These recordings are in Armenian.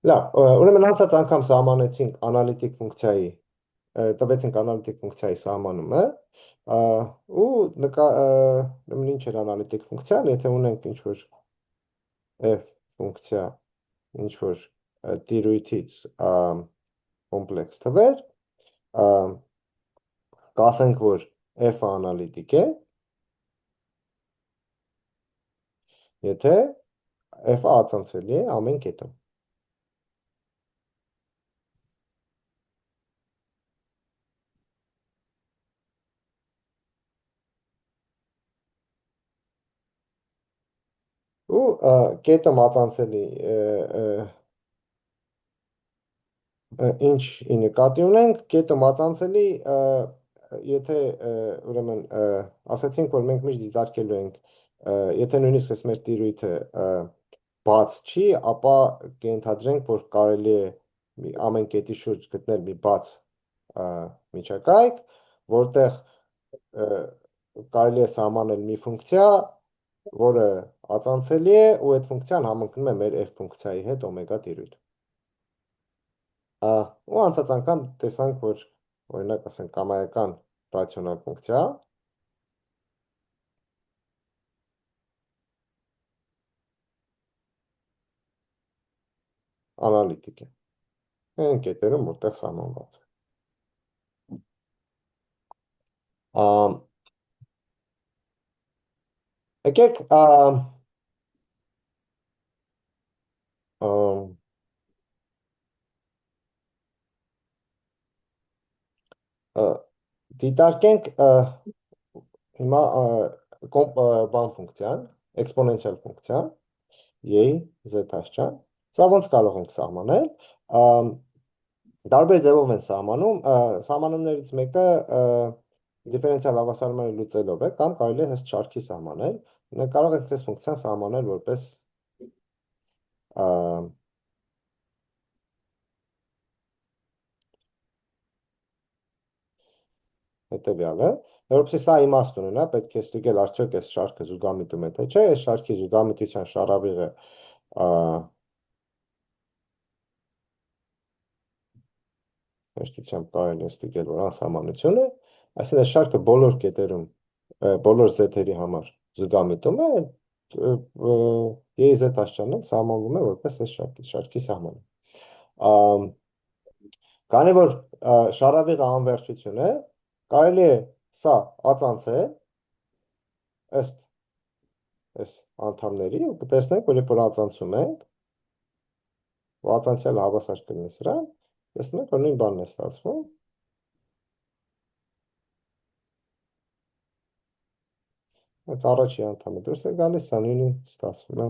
Լավ, ուրեմն անցած անգամ սահմանեցինք անալիտիկ ֆունկցիայի, տվեցինք անալիտիկ ֆունկցիայի սահմանումը, ու ուրեմն ինչ էր անալիտիկ ֆունկցիան, եթե ունենք ինչ-որ f ֆունկցիա, ինչ-որ տիրույթից կոմպլեքս թվեր, կասենք, որ f-ը անալիտիկ է, եթե f-ը ացանցելի է ամեն կետում։ Ու կետը մածանցելի ի նկատի ունենք, կետը մածանցելի, եթե ուրեմն ասացինք, որ մենք միշտ դիտարկելու ենք, եթե նույնիսկ այս մեր տիրույթը բաց չի, ապա կենթադրենք, որ կարելի է ամեն կետի շուրջ գտնել մի բաց միջակայք, որտեղ կարելի է սահմանել մի ֆունկցիա, որը ածանցելի է, ու այդ ֆունկցիան համընկնում է մեր f ֆունկցիայի հետ օմեգա տիրույթ։ Ու անցած անգամ տեսանք, որ օրինակ ասենք կամայական ռացիոնալ ֆունկցիա անալիտիկ է։ Այն կետերում, որտեղ սահմանված է։ Եկեք դիտարկենք հիմա բան ֆունկցիան, էքսպոնենցիալ ֆունկցիա, a z հասճան, սա ոնց կարող ենք սահմանել, տարբեր ձևով են սահմանում, սահմանումներից մեկը դիֆերենցիալ հավասարումները լուծելով է, կամ կարելի է հենց շարքի սահմանել, կարող ենք այս ֆունկցիան սահմանել որպես հետևյալը, որովհետեւ սա իմաստ ունենա, պետք է ստուգել արդյոք այս շարքը զուգամիտում է թե չէ, այս շարքի զուգամիտության շարավիղը հեշտությամբ կարելի է ստուգել, որ անսահմանություն է, այսինքն այս շարքը բոլոր կետերում, բոլոր z-երի համար զուգամիտում է, z աստիճանն սահմանվում է որպես այս շարքի սահմանը։ Քանի որ շարավիղը անվերջություն է, կարելի է սա ածանցել այս անդամների ու կտեսնենք, որ երբ որ ածանցում ենք, ու ածանցյալը հավասար կլինի սրան, տեսնում ենք, որ նույն բանն է ստացվում։ Այս առաջի անդամը դուրս է գալիս, սա նույնը ստացվում է։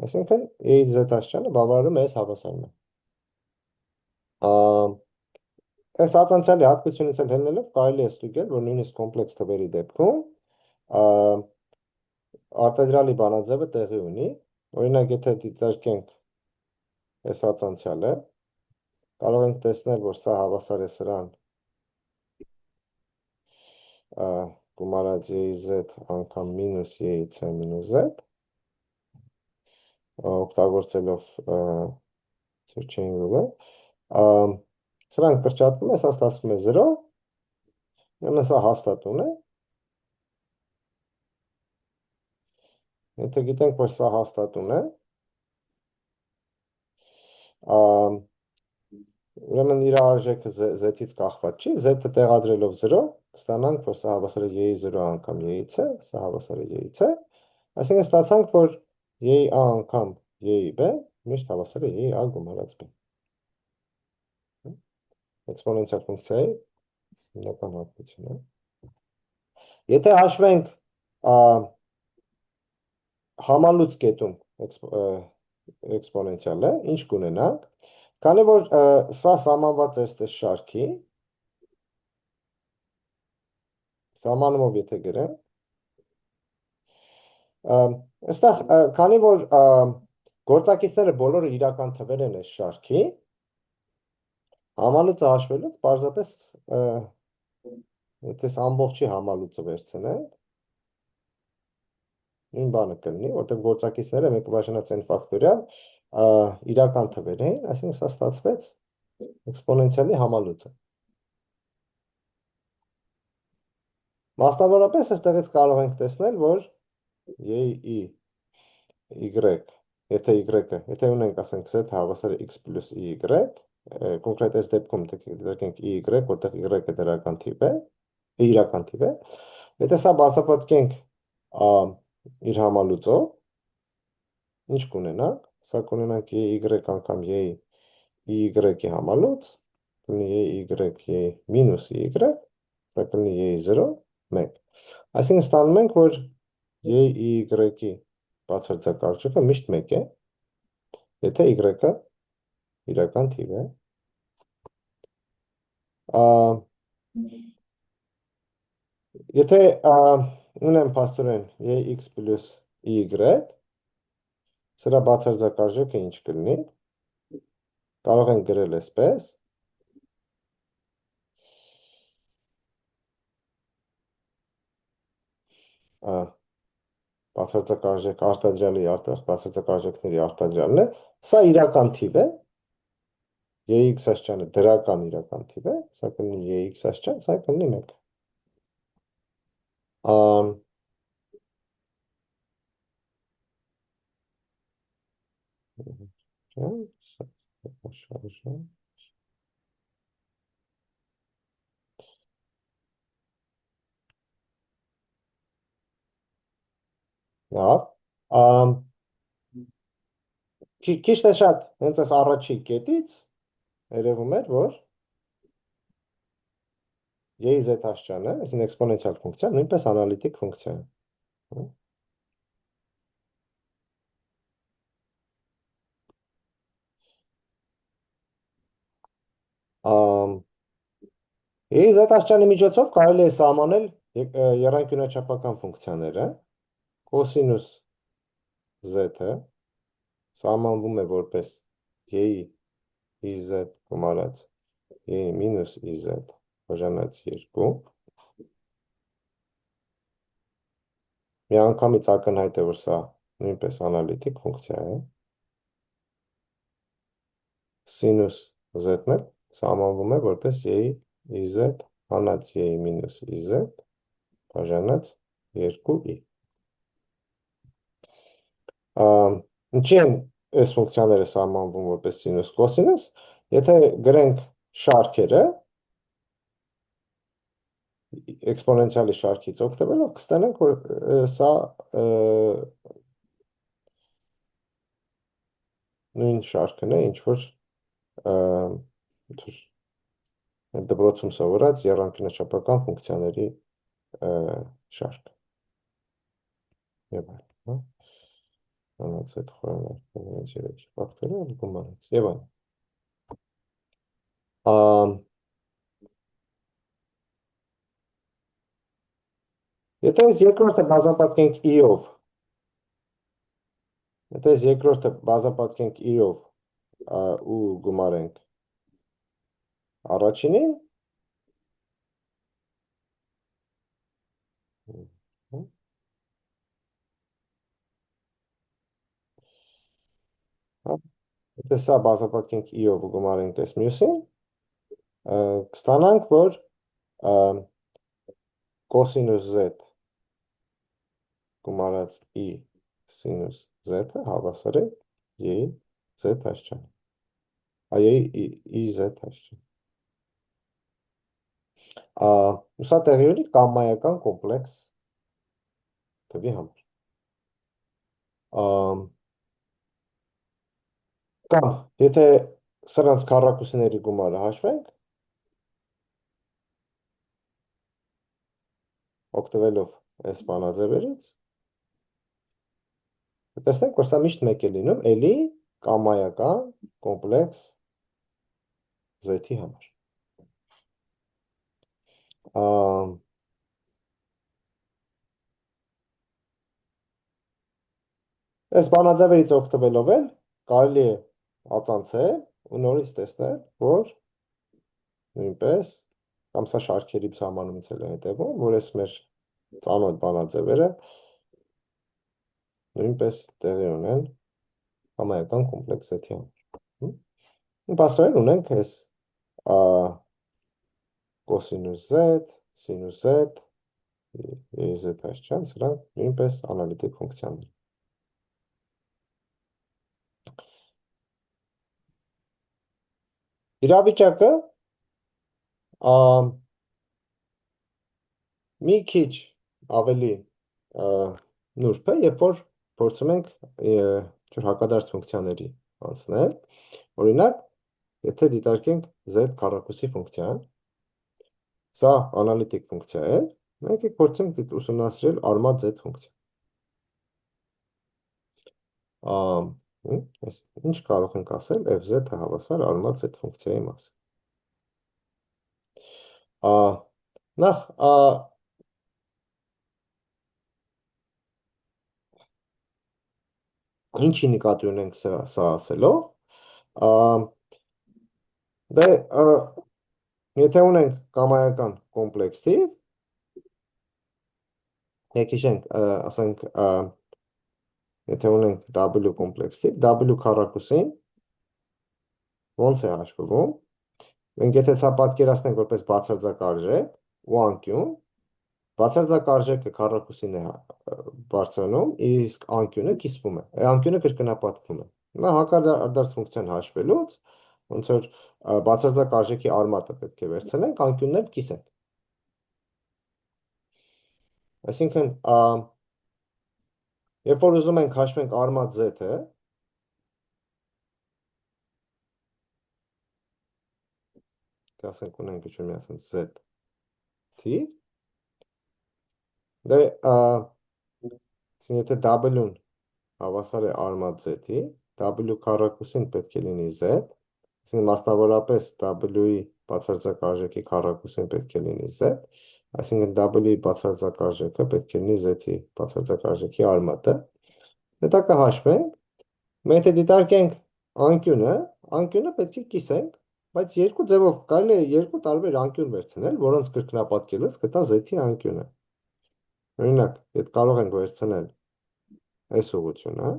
Այսինքն, z աստիճանը բավարարում է այս հավասարումը։ Այս ածանցյալի հատկությունից էլ հելնելով կարելի է ստուգել, որ նույնիսկ կոմպլեքս թվերի դեպքում արտադրալի բանաձևը տեղի ունի, օրինակ եթե դիտարկենք այս ածանցյալը, կարող ենք տեսնել, որ սա հավասար է սրան գումարած z անգամ մինուս c մինուս z, օգտագործելով search-chain rule-ը, սրանք կրճատվում է, սա ստացվում է 0, ուրեմն սա հաստատուն է, եթե գիտենք, որ սա հաստատուն է, ուրեմն իր արժեքը z-ից կախված չի, z-ը տեղադրելով 0, կստանանք, որ սա հավասար է y-ի 0 անգամ y-ի c, սա հավասար է y-ի c, այսինքն ստացանք, որ y-ի a անգամ y-ի b միշտ հավասար է y-ի a գումարած b։ Էքսպոնենցիալ ֆունկցիայի հիմնական հատկությունը։ Եթե հաշվենք համալուծ կետում էքսպոնենցիալը, ինչ կունենանք, քանի որ սա սահմանված է այս շարքի, սահմանումով եթե գրեմ, այստեղ քանի որ գործակիցները բոլորը իրական թվեր են այս շարքի, համալուծը հաշվելուց պարզապես եթե ամբողջի համալուծը վերցնենք, նույն բանը կլինի, որտեղ գործակիցները մեկը բաժանած n ֆակտորիալ իրական թվեր էին, այսինքն սա ստացվեց էքսպոնենցիալի համալուծը։ Մասնավորապես այստեղից կարող ենք տեսնել, որ y-ի y, եթե ունենք, ասենք, z հավասար է x plus y, կոնկրետ այս դեպքում դրենք y, որտեղ y-ը դրական թիվ է, իրական թիվ է, եթե սա բացապատկենք իր համալուծով, ինչ կունենանք, սա կունենանք y անգամ y-ի համալուծ, կլինի y մինուս y, սա կլինի y0, 1։ Այսինքն ստանում ենք, որ y-ի բացարձակարժեքը միշտ 1 է, եթե y-ը իրական թիվ է։ Եթե ունեմ փաստորեն x plus y, սրա բացարձակարժեքը ինչ կլինի, կարող ենք գրել այսպես, բացարձակարժեք արտադրյալի բացարձակարժեքների արտադրյալն է, սա իրական թիվ է, x ասճանը դրական իրական թիվ է, սա կլինի x ասճան, սա կլինի 1։ Լավ, քիչ թե շատ հենց այս առաջի կետից երևում էր, որ z ասճանը, այսինքն էքսպոնենցիալ ֆունկցիա, նույնպես անալիտիկ ֆունկցիա է։ z ասճանի միջոցով կարելի է սահմանել եռանկյունաչափական ֆունկցիաները, կոսինուս z-ը սահմանվում է որպես iz գումարած մինուս iz բաժանած 2։ Միանգամից ակնհայտ է, որ սա նույնպես անալիտիկ ֆունկցիա է։ Սինուս z-ն էլ սահմանվում է որպես iz հանած մինուս iz բաժանած 2i։ Ինչի են այս ֆունկցիաները սահմանվում որպես սինուս կոսինուս, եթե գրենք շարքերը, էքսպոնենցիալի շարքից օգտվելով կստանանք, որ սա նույն շարքն է, ինչ որ դպրոցում սովորած եռանկյունաչափական ֆունկցիաների շարք։ Եվ այլն, հանած այդ խորանարդի 3 ֆակտորիալ գումարած եւ այլն։ Եթե այս երկրորդը բազմապատկենք i-ով, ու գումարենք առաջինին, եթե սա բազմապատկենք i-ով ու գումարենք այս մյուսին, կստանանք, որ կոսինուս z գումարած i սինուս z-ը հավասար է z ասճան։ iz ասճան։ Սա տեղի ունի կամմայական կոմպլեքս թվի համար։ Կամ, եթե սրանց քառակուսիների գումարը հաշվենք, օգտվելով այս բանաձևերից, տեսնենք, որ սա միշտ 1 է լինում, էլի կամմայական կոմպլեքս z-ի համար։ Այս բանաձևերից օգտվելով էլ կարելի է ածանցել ու նորից տեսնել, որ նույնպես կամ սա շարքերի սահմանումից էլ է հետևում, որ այս մեր ծանոթ բանաձևերը նույնպես տեղի ունեն համայական կոմպլեքս Z-ի համար։ Պաստորեն ունենք այս կոսինուս Z, սինուս Z, Z հասչան, սրանք նույնպես անալիտիկ ֆունկցիաներ։ Իրավիճակը մի քիչ ավելի նուրբ է, երբ որ փորձում ենք հակադարձ ֆունկցիաների անցնել, օրինակ, եթե դիտարկենք Z քառակուսի ֆունկցիան, սա անալիտիկ ֆունկցիա է, մենք փորձենք ուսումնասիրել արմատ Z ֆունկցիա։ Ինչ կարող ենք ասել fz-ը հավասար արմատ Z ֆունկցիայի մասին։ Նախ ինչի նկատի ունենք սա ասելով, դե եթե ունենք կամայական կոմպլեքս թիվ, եկիշենք, ասենք, եթե ունենք W կոմպլեքս թիվ, W քառակուսին ոնց է հաշվվում, մենք եթե սա պատկերացնենք որպես բացարձակ արժեք ու անկյուն, բացարձակ արժեքը քառակուսին է բարձրանում, իսկ անկյունը կիսվում է, անկյունը կրկնապատկվում է։ Հիմա հակադարձ ֆունկցիան հաշվելուց, ոնց որ բացարձակ արժեքի արմատը պետք է վերցնենք, անկյունն էլ կիսենք։ Այսինքն, երբ որ ուզում ենք հաշվենք արմատ Z-ը, ասենք ունենք ինչ-որ մի ասենք Z թիվ, դե եթե W-ն հավասար է արմատ Z-ի, W քառակուսին պետք է լինի Z, այսինքն մասնավորապես W-ի բացարձակ արժեքի քառակուսին պետք է լինի Z, այսինքն W-ի բացարձակ արժեքը պետք է լինի Z-ի բացարձակ արժեքի արմատը։ Հետո կհաշվենք, մենք եթե դիտարկենք անկյունը պետք է կիսենք, բայց երկու ձևով կարելի է երկու տարբեր անկյուն վերցնել, որոնց կրկնապատկելուց կտա Z-ի անկյունը։ Օրինակ, եթե կարող ենք վերցնել այս ուղղությունը,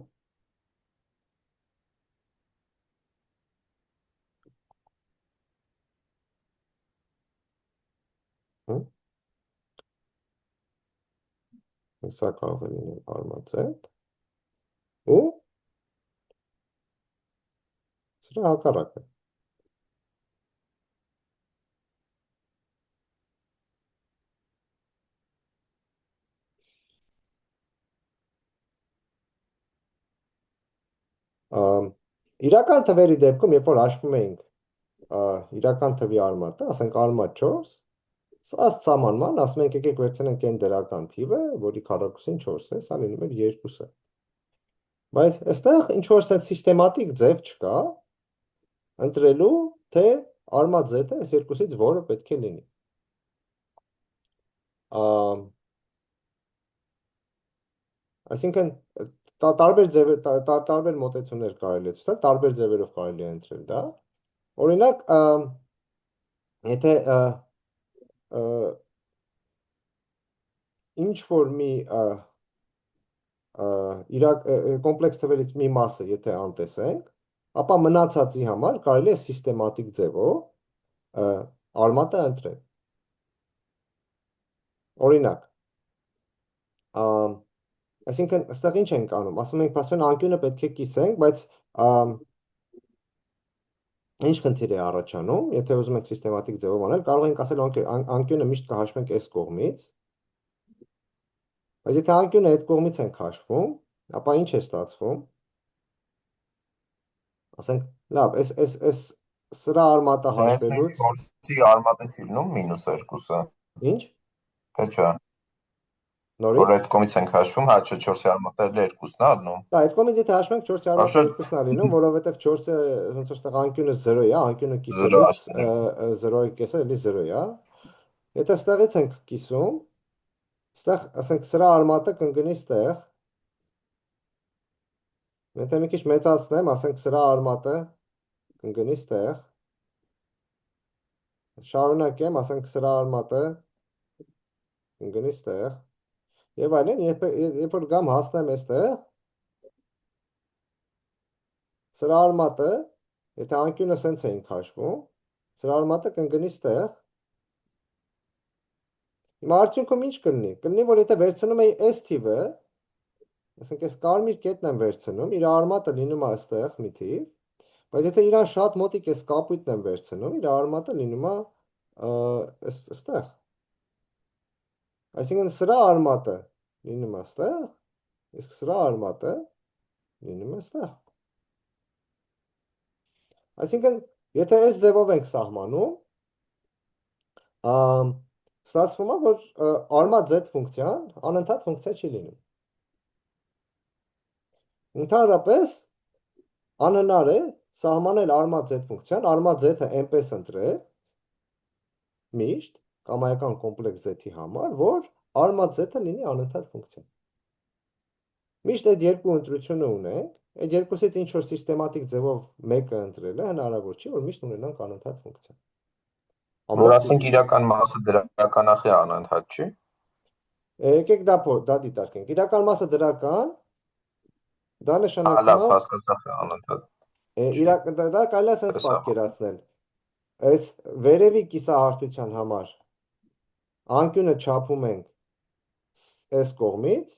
սա կարող է լինել արմատ Z, ու սրա հակառակը։ Իրական թվերի դեպքում, երբ որ հաշվում էինք իրական թվի արմատը, ասենք արմատ 4, ըստ սահմանման, ասում ենք եկեք վերցնենք այն դրական թիվը, որի քառակուսին 4 է, սա լինում էր 2-ը։ Բայց այստեղ ինչ որ սիստեմատիկ ձև չկա, ընտրելու, թե արմատ Z-ը այս երկուսից որը պետք է լինի։ Այսինքն տարբեր մոտեցումներ կարելի է ցույց տալ, տարբեր ձևերով կարելի է ընտրել դա։ Օրինակ, եթե ինչ որ մի կոմպլեքս թվերից մի մասը եթե անտեսենք, ապա մնացածի համար կարելի է սիստեմատիկ ձևով արմատը ընտրել։ Օրինակ, այսինքն, այստեղ ինչ ենք անում, ասում ենք, պաստորեն անկյունը պետք է կիսենք, բայց ինչ խնդիր է առաջանում, եթե ուզում ենք սիստեմատիկ ձևով անել, կարող ենք ասել, անկյունը միշտ կհաշվենք այս կողմից, բայց եթե անկյունը այդ կողմից ենք հաշվում, ապա ինչ է ստացվում, ասենք, լավ, սրա արմատը հաշվելուց 4-ի արմատը լինում -2-ը։ Ինչ։ Թե չէ։ Նորից։ Որ այդ կողմից ենք հաշվում, հա չէ 4-ի արմատը 2-ն է ալնում։ Դա այդ կողմից եթե հաշվենք 4-ի արմատը 2-ն է լինում, որովհետև 4-ը ոնց որ ստեղ անկյունը 0 է, անկյունը կիսելուց 0-ի կեսը էլի 0 է։ Եթե ստեղից ենք կիսում, ստեղ ասենք սրա արմատը կընկնի ստեղ։ Եթե մի քիչ մեծացնեմ, ասենք սրա արմատը կընկնի ստեղ։ Շարունակեմ, ասենք սրա արմատը կընկնի ստեղ։ Եվ այլն, երբ որ գամ հասնեմ այստեղ, Սրա արմատը, եթե անկյունը սենց էինք հաշվում, սրա արմատը կընկնի ստեղ։ Հիմա արդյունքում ինչ կլինի։ Կլինի, որ եթե վերցնում էի S թիվը, ասենք այս կարմիր կետն եմ վերցնում, իր արմատը լինում է այստեղ մի թիվ, բայց եթե իրան շատ մոտիկ այս կապույտն եմ վերցնում, իր արմատը լինում է այստեղ։ Այսինքն սրա արմատը լինում է այստեղ, իսկ սրա արմատը լինում է այստեղ։ Այսինքն, եթե այս ձևով ենք սահմանում, ստացվում է, որ արմատ z ֆունկցիան անընդհատ ֆունկցիա չի լինում։ Ընդհանրապես անհնար է սահմանել արմատ z ֆունկցիան, արմատ z-ը այնպես ընտրել միշտ կամայական կոմպլեքս z-ի համար, որ արմատ z-ը լինի անընդհատ ֆունկցիա։ Միշտ այդ երկու ընտրությունը ունենք, այդ երկուսից ինչ որ սիստեմատիկ ձևով մեկը ընտրելը հնարավոր չի, որ միշտ ունենանք անընդհատ ֆունկցիա։ Որ ասենք իրական մասը դրականախի անընդհատ չի։ Եկեք դա դիտարկենք։ Իրական մասը դրական, դա Լավ, նշանակում է հասկացա անընդհատ։ դա կարելի է sense Տեսա։ պատկերացնել։ Այս վերևի կիսահարթության համար անկյունը չափում ենք այս կողմից,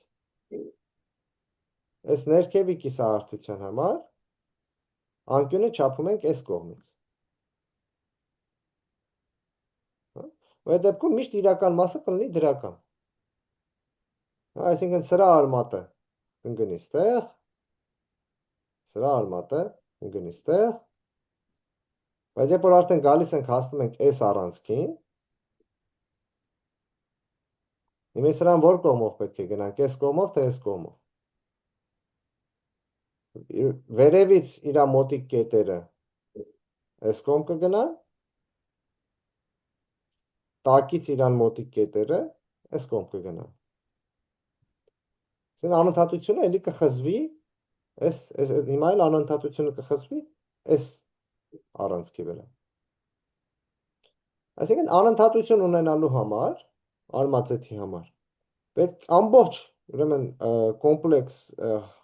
այս ներքևի կիսահարթության համար անկյունը չափում ենք այս կողմից։ Այդ դեպքում միշտ իրական մասը կլինի դրական։ Այսինքն սրա արմատը կընկնի ստեղ, սրա արմատը կընկնի ստեղ, բայց երբ որ արդեն գալիս ենք հասնում ենք այս առանցքին, հիմա սրան որ կողմով պետք է գնանք, այս կողմով թե այս կողմով։ Վերևից իրա մոտիկ կետերը այս կողմ կգնան, տակից իրան մոտիկ կետերը այս կողմ կգնան։ Այսինքն անընդհատությունը էլի կխզվի, հիմա էլ անընդհատությունը կխզվի այս առանցքի վրա։ Այսինքն անընդհատություն ունենալու համար, արմատ z-ի համար, պետք ամբողջ ուրեմն կոմպլեքս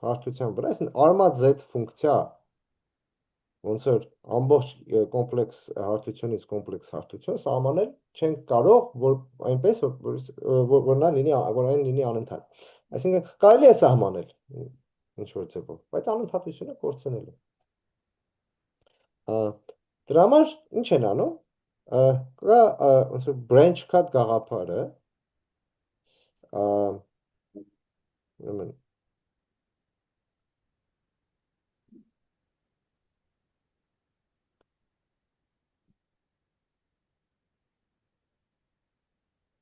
հարթության վրա, այսինքն արմատ z ֆունկցիա ոնց որ ամբողջ կոմպլեքս հարթությունից կոմպլեքս հարթություն սահմանել չենք կարող, որ այնպես որ նա լինի անընդհատ։ Այսինքն կարելի է սահմանել ինչ որ ձևով, բայց անընդհատությունը կորցնելու։ Դրա համար ինչ են անում։ Կա ոնց որ branch cut գաղափարը, ուրեմն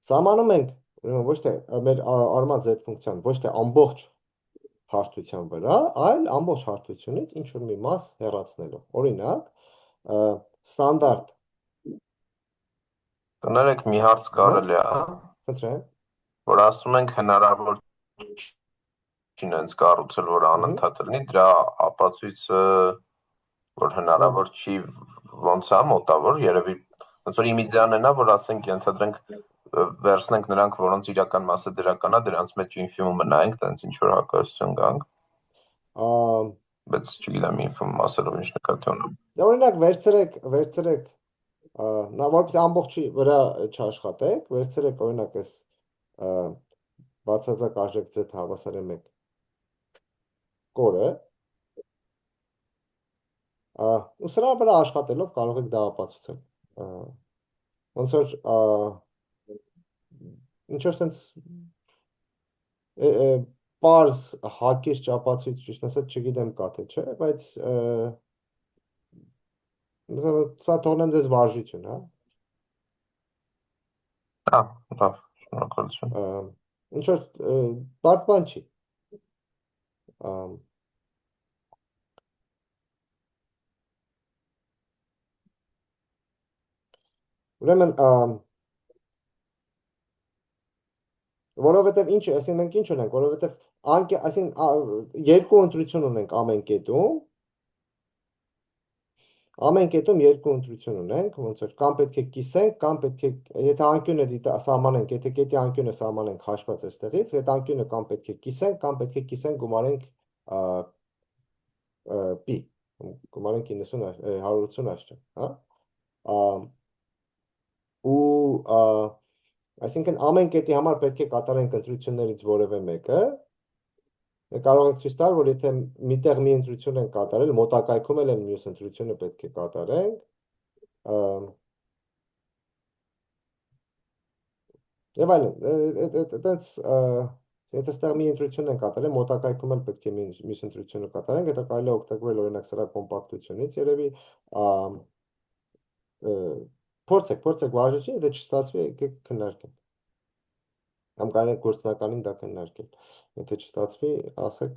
սահմանում ենք ոչ թե մեր արմատ z ֆունկցիան ոչ թե ամբողջ հարթության վրա, այլ ամբողջ հարթությունից ինչ որ մի մաս հեռացնելով։ Օրինակ, ստանդարտ Կներեք մի հարց կարելի է, խնդրեմ, որ ասում ենք հնարավոր չի նենց կառուցել, որ անընդհատ լինի, դրա ապացույցը որ հնարավոր չի, ոնց է մոտավոր, երևի ոնց որ իմիդիանն է, որ ասենք ենթադրենք վերցնենք նրանք, որոնց իրական մասը դրական է, դրանց մեջ ինֆիմումը նայենք, տենց ինչ որ հակասություն գանք։ Բայց չգիտեմ ինֆիմ մասերով ինչ նկատի ունեմ։ Դե օրինակ վերցրեք նա որպես ամբողջի վրա չաշխատեք, վերցրեք օրինակ այս բացարձակ արժեք z հավասար է 1 կորը, ու սրա վրա աշխատելով կարող եք դա ապացուցել։ Ոնց որ ինչ որ sense պարզ հակիր ճապացույց ճիշտ ասած չգիտեմ կա թե չէ, բայց սա թողնեմ ձեզ վարժություն, հա։ Լավ, շնորհակալություն։ Ինչ որ բարդ բան չի։ Ուրեմն որովհետև ինչ, այսինքն մենք ինչ ունենք, որովհետև այսինքն երկու ընտրություն ունենք ամեն կետում երկու ընտրություն ունենք, ոնց որ կամ պետք է կիսենք, կամ պետք է եթե անկյունը սահմանենք, եթե կետի անկյունը սահմանենք հաշված այստեղից, այդ անկյունը կամ պետք է կիսենք, կամ պետք է կիսենք գումարենք պի, գումարենք 180 աշճան, հա, ու այսինքն ամեն կետի համար պետք է կատարենք ընտրություններից որևէ մեկը, կարող ենք ցույց տալ, որ եթե միտեղ մի ընտրություն ենք կատարել, մոտակայքում էլ են մյուս ընտրությունը պետք է կատարենք, եւ այլն, այտենց եթե ստեղ մի ընտրություն են կատարել, մոտակայքում էլ պետք է մյուս ընտրությունը կատարենք, դա կարելի է օգտագործել օրինակ սրա կոմպակտությունից, երևի փորձեք վարժեցին, եթե չստացվի, եկեք քննարկենք։ Կամ կարող եք գործնականին դա քննարկել։ Եթե չստացվի, ասեք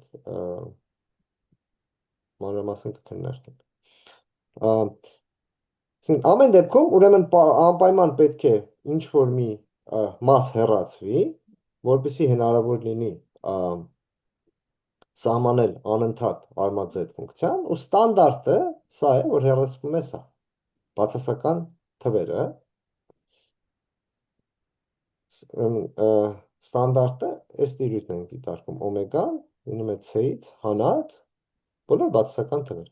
մանրամասն կքննարկենք։ Ամեն դեպքում, ուրեմն անպայման պետք է ինչ-որ մի մաս հեռացվի, որպեսզի հնարավոր լինի սահմանել անընդհատ արմատ Z ֆունկցիան, ու ստանդարտը սա է, որ հեռացվում է սա, բացասական թվերը, ստանդարտը այս տիրույթն ենք դիտարկում, օմեգան լինում է C-ից հանած բոլոր բացասական թվեր։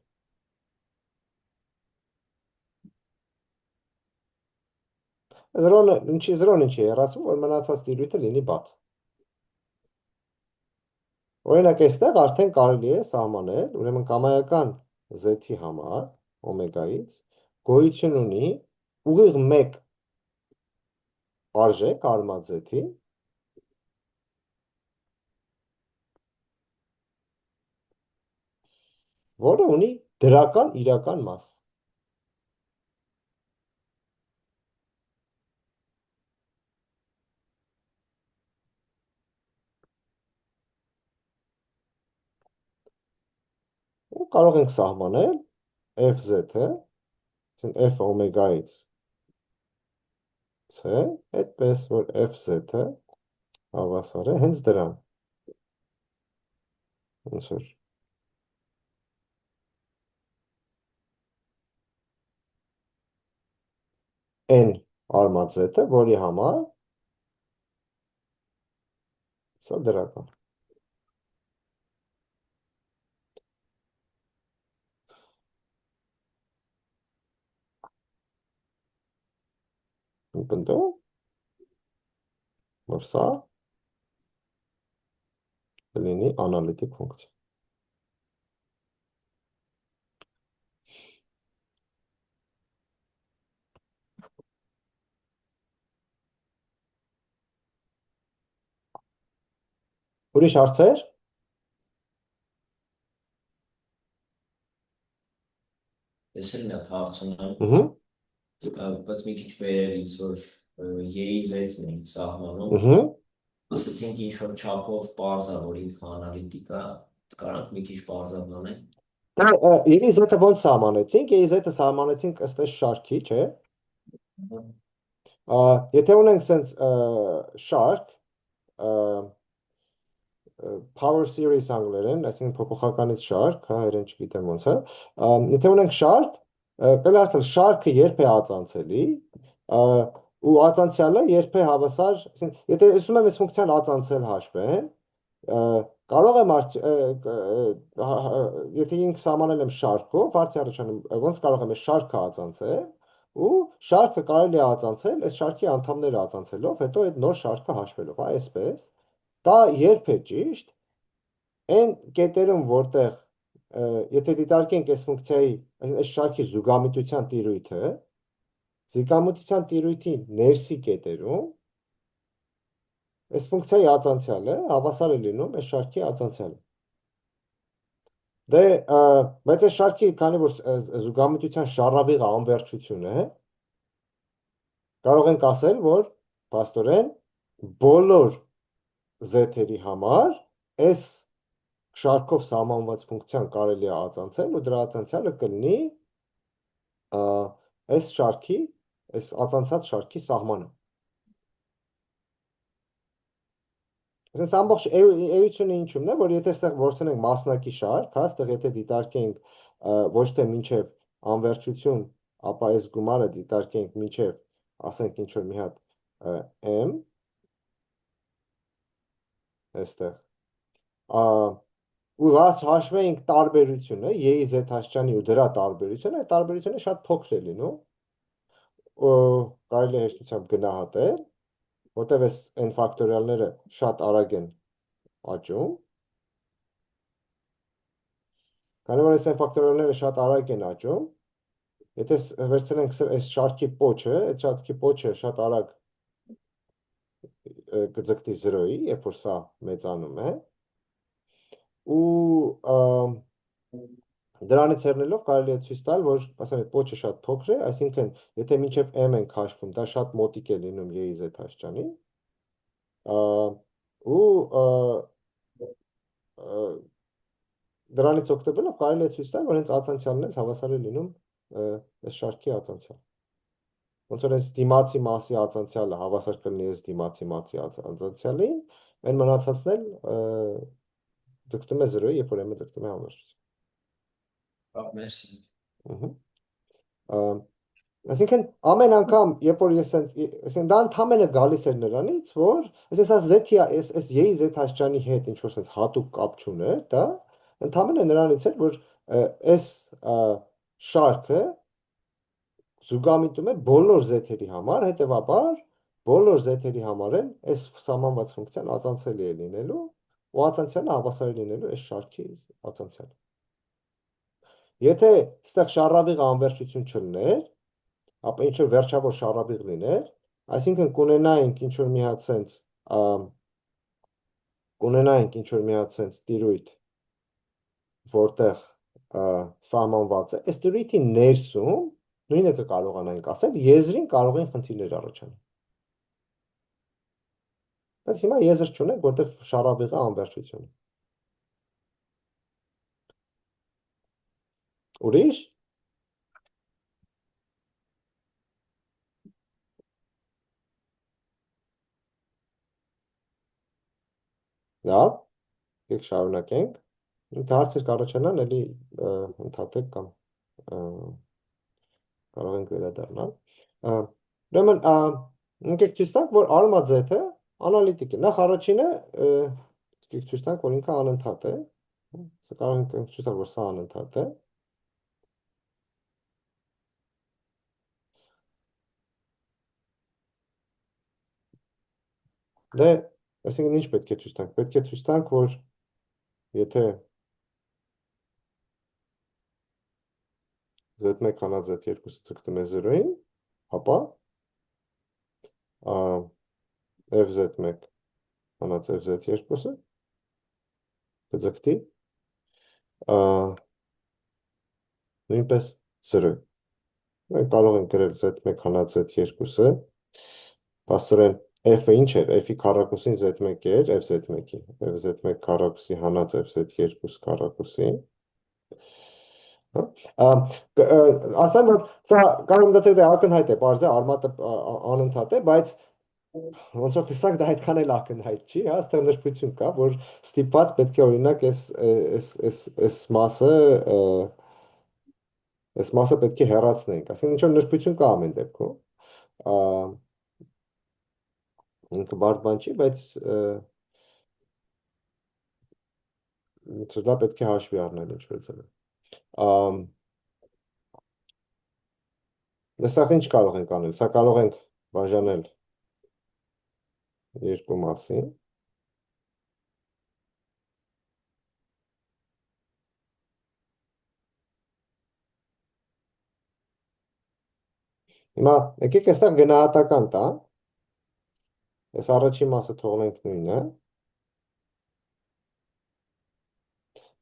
Զրոն ինչի է հեռացվում, որ մնացած տիրույթը լինի բաց։ Օրինակ այստեղ արդեն կարելի է սահմանել, ուրեմն կամայական Z-ի համար, օմեգայից, գոյություն ունի ուղիղ 1 արժեք արմատ Z-ի, որը ունի դրական իրական մաս։ Ու կարող ենք սահմանել FZ-ը, F օմեգայից C, այդպես որ FZ-ը հավասար է հենց դրան։ Ոնց որ N արմատ Z-ը, որի համար սա դրական։ Պնդում, որ սա լինի անալիտիկ ֆունկցիա։ Ուրիշ հարցեր։ Ես էլ մի հատ հարց ունեմ, բայց մի քիչ վերևից, որ Y-ի Z-ն ենք սահմանում, ասացինք ինչ-որ չափով պարզ է, որ ինքը անալիտիկ է, կարանք մի քիչ պարզաբանենք։ Y-ի Z-ը ոնց սահմանեցինք, Y-ի Z-ը սահմանեցինք ըստ այս շարքի, չէ։ Եթե ունենք սենց շարք, power series անգլերեն, այսինքն փոփոխականից շարք, հա, երեն չգիտեմ ոնց է, եթե ունենք շարք, պետք է ասել շարքը երբ է ածանցելի, ու ածանցյալը երբ է հավասար, այսինքն եթե ասում եմ այս ֆունկցիան ածանցել հաշվեն, կարող եմ եթե ինքը սահմանել եմ շարքով, հարցի առաջանում ոնց կարող եմ այս շարքը ածանցել, ու շարքը կարելի է ածանցել, այս շարքի անդամները ածանցելով, հետո այդ նոր շարքը հաշվելով, հա, այսպես, դա երբ է ճիշտ, այն կետերում, որտեղ, եթե դիտարկենք այս ֆունկցիայի, այս շարքի զուգամիտության տիրույթը, զուգամիտության տիրույթի ներսի կետերում, այս ֆունկցիայի ածանցյալը հավասար է լինում այս շարքի ածանցյալը։ Դե, բայց այս շարքի, քանի որ զուգամիտության շառավիղը անվերջություն է, կարող ենք ասել, որ փաստորեն բոլոր Z-երի համար այս շարքով սահմանված ֆունկցիան կարելի է ածանցել ու դրա ածանցյալը կլինի այս շարքի, այս ածանցած շարքի սահմանը։ Այսինքն ամբողջ էությունը ինչումն է, որ եթե այստեղ որսենք մասնակի շարք, հա, այստեղ եթե դիտարկենք ոչ թե մինչև անվերջություն, ապա այս գումարը դիտարկենք մինչև, ասենք ինչ որ մի հատ m, այստեղ, ու հաշվեինք տարբերությունը, y-ի z հասճանի ու դրա տարբերությունը, այդ տարբերությունը շատ փոքր է լինում, կարելի է հեշտությամբ գնահատել, որտեղ այս n ֆակտորիալները շատ արագ են աճում, քանի որ այս n ֆակտորիալները շատ արագ են աճում, եթե վերցնենք այս շարքի պոչը, այդ շարքի պոչը շատ արագ կձգտի 0-ի, երբ որ սա մեծանում է, ու դրանից ելնելով կարելի է ցույց տալ, որ ասեմ այդ պոչը շատ փոքր է, այսինքն եթե մինչև m ենք հաշվում, դա շատ մոտիկ է լինում y-ի z հասճանի, ու դրանից օգտվելով կարելի է ցույց տալ, որ հենց ացանցիալն էլ հավասար է լինում այս շարքի ացանցիալ։ Ոնց որ այս դիմացի մասի ացանցիալը հավասար կլինի այս դիմացի մասի ացանցիալին, այն մնացածն էլ ձգտում է 0-ի, երբ որ m-ը ձգտում է համարժություն։ Մերսի։ Այսինքն ամեն անգամ, երբ որ ես ասենք դա ընդհանրապես գալիս էր նրանից, որ այս y-ի z հասճանի հետ ինչ որ sense հատուկ կապ չուներ, դա ընդհանրապես նրանից էր, որ այս շարքը զուգամիտում է բոլոր z-երի համար, հետևաբար բոլոր z-երի համար էլ այս սահմանված ֆունկցիան ացանցելի է լինելու, ու ացանցիալը հավասար է լինելու այս շարքի ացանցիալին։ Եթե այստեղ շառավիղը անվերջություն չլներ, ապա ինչ որ վերջավոր շառավիղ լիներ, այսինքն կունենայինք ինչ որ մի հատ sense տիրույթ, որտեղ սահմանված է, այս տիրույթի ներսում նույնը կկարողանանք ասել, եզրին կարող են խնդիրներ առաջանալ։ Բայց հիմա եզր չունենք, որտեղ շառավիղը անվերջություն է։ Ուրիշ։ Լավ, եկեք շարունակենք։ Հարցեր կառաջանան, էլի ընդհատեք կամ կարող ենք վերադառնալ։ Ուրեմն, եկեք ցույց տանք, որ ալմա z-ը անալիտիկ է։ Նախ առաջինը եկեք ցույց տանք, որ ինքը անընդհատ է։ Սա կարող ենք ցույց տալ, որ սա անընդհատ է։ Դե, այսինքն ինչ պետք է ցույց տանք։ Պետք է ցույց տանք, որ եթե z1 հանած z2-ը ձգտում է 0-ին, ապա fz1 հանած fz2-ը կձգտի նույնպես 0-ին։ Մենք կարող ենք գրել z1 հանած z2-ը, փաստորեն f-ը ինչ էր, f-ի քառակուսին z1 էր, fz1-ի, fz1 քառակուսի հանած fz2 քառակուսի։ Ասեմ, որ սա կարող մտածեք դա ակնհայտ է, պարզ է, արմատը անընդհատ է, բայց ոնց որ տեսակ դա այդքան էլ ակնհայտ չի, հա, այստեղ նշբություն կա, որ ստիպված պետք է օրինակ այս մասը պետք է հեռացնենք, ասենք ինչ որ նշբություն կա ամեն դեպքում, ինքը բարդ բան չի, բայց դա պետք է հաշվի առնել ինչ-որ ձևով։ Սա ինչ կարող ենք անել, սա կարող ենք բաժանել երկու մասի, հիմա եկեք այստեղ գնահատական տա, այս առաջին մասը թողնենք նույնը,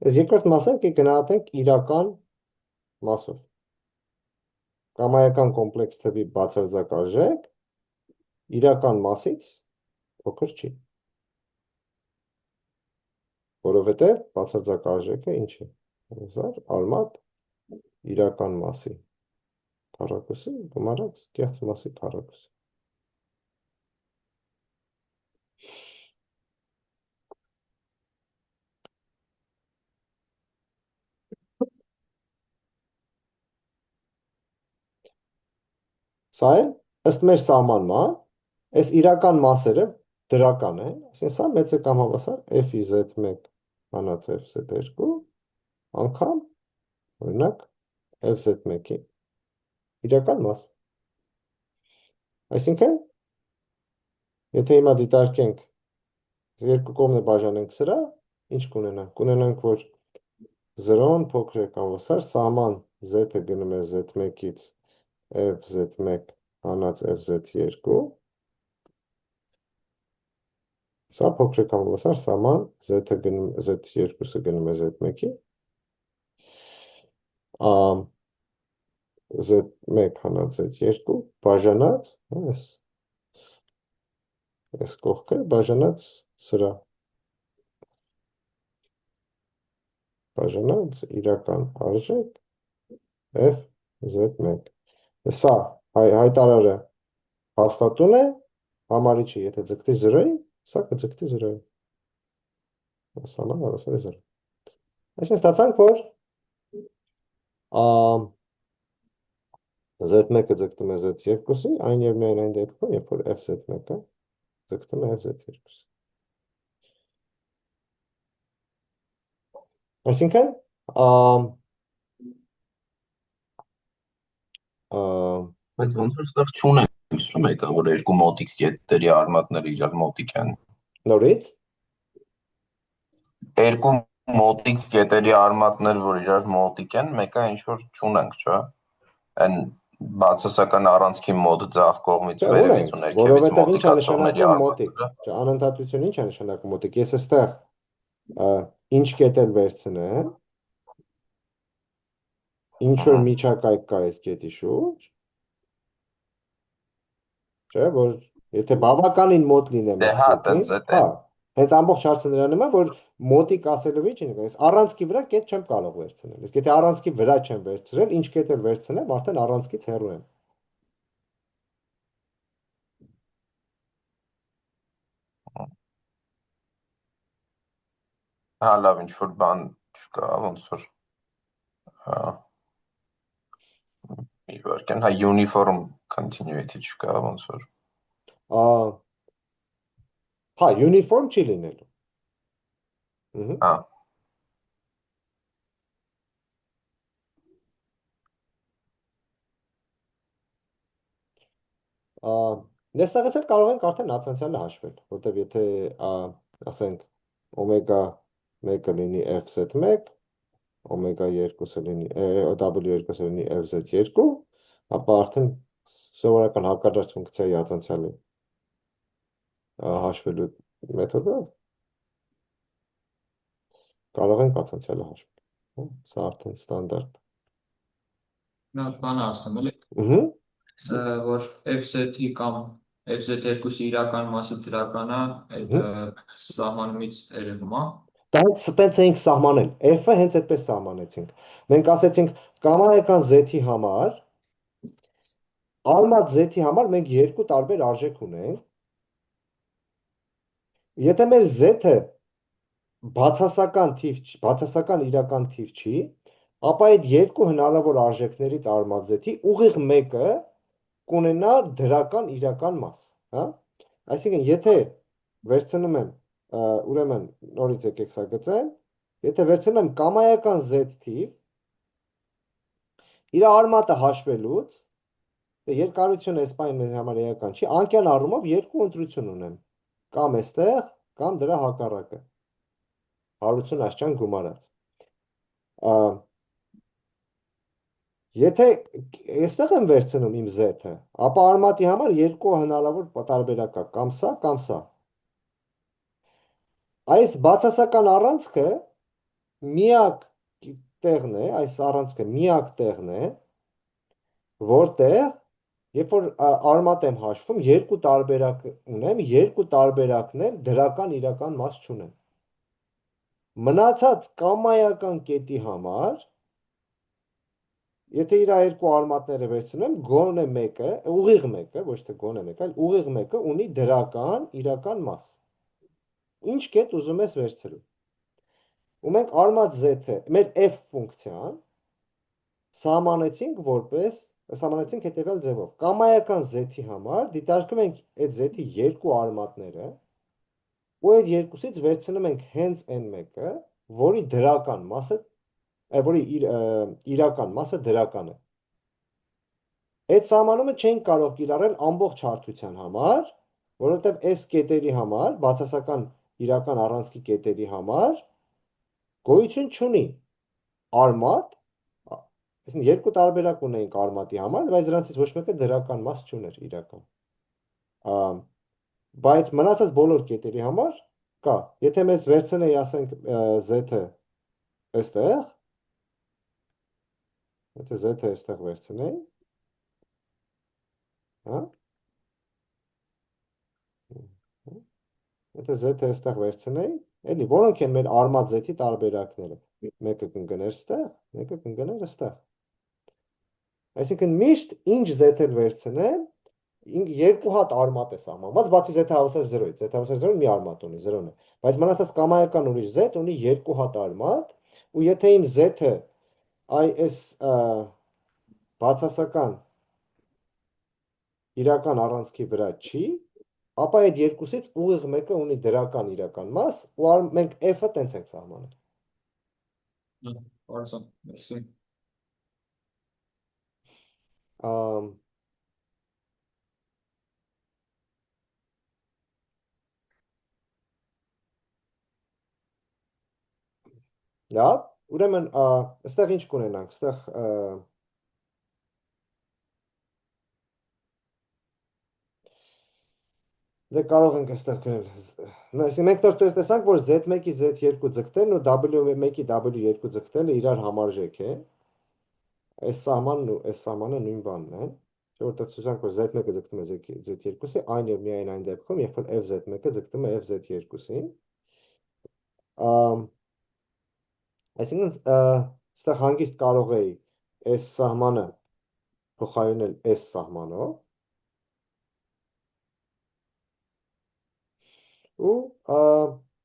այս երկրորդ մասը եկեք գնահատենք իրական մասով, կամայական կոմպլեքս թվի բացարձակ արժեք իրական մասից փոքր չի, որովհետև բացարձակ արժեքը ինչ է, արմատ իրական մասի քառակուսի գումարած կեղծ մասի քառակուսի։ Սա էլ ըստ մեր սահմանման, այս իրական մասերը դրական են, ասեն սա մեծ է կամ հավասար f-ի z1 հանած fz2 անգամ օրինակ fz1-ի իրական մաս։ Այսինքն, եթե հիմա դիտարկենք երկու կողմը բաժանենք սրա, ինչ կունենանք։ Կունենանք, որ 0-ն փոքր է կամ վսար, սահման z-ը գնում է z1-ից fz1 հանած fz2, սա փոքր է կամ վսար, սահման z-ը գնում z2-ը գնում է z1-ի, z1 հանած z2 բաժանած, այս կողքը բաժանած սրա, բաժանած իրական արժեք fz1։ Սա հայտարարը հաստատուն է, համարիչը եթե ձգտի 0-ին, սա կձգտի 0-ին։ Սաման հարասար է 0։ Այսինքն ստացանք, որ z1-ը ձգտում է z2-ի, այն եւ միայն այն դեպքում, երբ որ fz1-ը ձգտում է fz2-ի։ Այսինքն, Բայց ոնց որ ստեղ չունենք մեկը, որ երկու մոտիկ կետերի արմատները իրար մոտիկ են։ նորից Երկու մոտիկ կետերի արմատներ, որ իրար մոտիկ են, մեկը ինչ որ չունենք, չէ՞։ Այն բացասական առանցքի մոտ ձախ կողմից վերևից ու ներքևից որովհետև ինչ է մոտիկացողների նշանակում մոտիկ։ արմատները։ Անընդհատությունը ինչ է նշանակում մոտիկ։ Ես այստեղ ինչ կետ էլ վերցնեմ, ինչ որ միջակայք կա այս կետի շուրջ, չէ, որ եթե բավականին մոտ լինեմ այս կետին, հենց ամբողջ հարցը նրանում է, որ մոտիկ ասելով ինչ είναι, այս առանցքի վրա կետ չեմ կարող վերցնել։ Իսկ եթե առանցքի վրա չեմ վերցրել, ինչ կետ էլ վերցնեմ, արդեն առանցքից հեռու եմ։ Հա, լավ, ինչ որ բան չկա, ոնց որ իվարկեն, հա uniform continuity չկա, ոնց որ հա, uniform չի լինելու։ Հա։ Նստեղից էլ կարող ենք արդեն ացանցիալը հաշվել, որտեվ եթե ասենք օմեգա 1-ը լինի fz1, օմեգա 2-ը լինի w2-ը լինի fz2, ապա արդեն սովորական հակադարձ ֆունկցիայի ացանցիալը հաշվելու մեթոդով կարող ենք ացանցիալը հաշվել։ Սա արդեն ստանդարտ։ Նա բան ասում էլի։ Որ fz-ի կամ fz2-ի իրական մասը դրական է, այդ սահմանումից երևում է։ Դա ստենց էինք սահմանել, f-ը հենց այդպես սահմանեցինք։ Մենք ասեցինք կամայական z-ի համար, արմատ z-ի համար մենք երկու տարբեր արժեք ունենք։ Եթե մեր z-ը բացասական իրական թիվ չի, ապա այդ երկու հնարավոր արժեքներից արմատ z-ի ուղիղ մեկը կունենա դրական իրական մաս, հա? Այսինքն, եթե վերցնում եմ, ուրեմն նորից եկեք սա գծեմ, եթե վերցնում եմ կամայական z թիվ, իր արմատը հաշվելուց, երկարությունը S-պայն մեր համար էական չի, անկյան առումով երկու ընտրություն ունեմ, կամ այստեղ, կամ դրա հակառակը, հարություն աշճան գումարած։ Եթե այստեղ եմ վերցնում իմ z-ը, ապա արմատի համար երկու հնարավոր տարբերակ կա, կամ սա, կամ սա։ Այս բացասական առանցքը միակ տեղն է, այս առանցքը միակ տեղն է, որտեղ երբ որ արմատ եմ հաշվում, երկու տարբերակ ունեմ, երկու տարբերակն էլ դրական իրական մաս չունեն։ Մնացած կամայական կետի համար, եթե իր երկու արմատները վերցնեմ, գոնե մեկը, ուղիղ մեկը, ոչ թե գոնե մեկը, այլ ուղիղ մեկը ունի դրական իրական մաս։ Ինչ կետ ուզում ես վերցրու։ Ու մենք արմատ z-ը, մեր f ֆունկցիան սահմանեցինք հետևյալ ձևով։ Կամայական z-ի համար դիտարկում ենք այդ z-ի երկու արմատները ու այդ երկուսից վերցնում ենք հենց այն մեկը, որի դրական մասը, որի իրական մասը դրական է։ Այդ սահմանումը չենք կարող կիրառել ամբողջ հարթության համար, որովհետև այս կետերի համար, բացասական իրական առանցքի կետերի համար գոյություն չունի արմատ, այսինքն երկու տարբերակ ունենք արմատի համար, բայց դրանցից ոչ մեկը դրական մաս չուներ իրական։ Բայց մնացած բոլոր կետերի համար կա։ Եթե մեզ վերցնեի, ասենք, z-ը այստեղ, եթե z-ը այստեղ վերցնեի, հա? Եթե z-ը այստեղ վերցնեի, էլի, որոնք են մեր արմատ z-ի տարբերակները։ Մեկը կընկներ ստեղ, մեկը կընկներ այստեղ։ Այսինքն միշտ ինչ z-ել վերցնեմ, երկու հատ արմատ է սահմանված, բացի z-ը հավասար 0-ից, z-ը հավասար 0-ն մի արմատ ունի, 0-ն է։ Բայց մնացած կամայական ուրիշ z ունի երկու հատ արմատ, ու եթե իմ z-ը այս բացասական իրական առանցքի վրա չի, ապա այդ երկուսից ուղիղ մեկը ունի դրական իրական մաս, ու մենք f-ը տենց ենք սահմանում։ Պարզան, մերսի։ Լավ, ուրեմն, այստեղ ինչ կունենանք, այստեղ դե կարող ենք այստեղ գրել։ Այսինքն մենք նոր տեսանք, որ Z1-ի Z2 ձգտելն ու W1-ի W2 ձգտելը իրար համարժեք է։ Այս սահմանն ու այս սահմանը նույն բանն է։ Չէ՞ որ տեսանք, որ Z1-ը ձգտում է Z2-ի, այն եւ միայն այն դեպքում, երբ որ FZ1-ը ձգտում է FZ2-ին։ Այսինքն այստեղ հանգիստ կարող էի այս սահմանը փոխարինել այս սահմանով։ Ու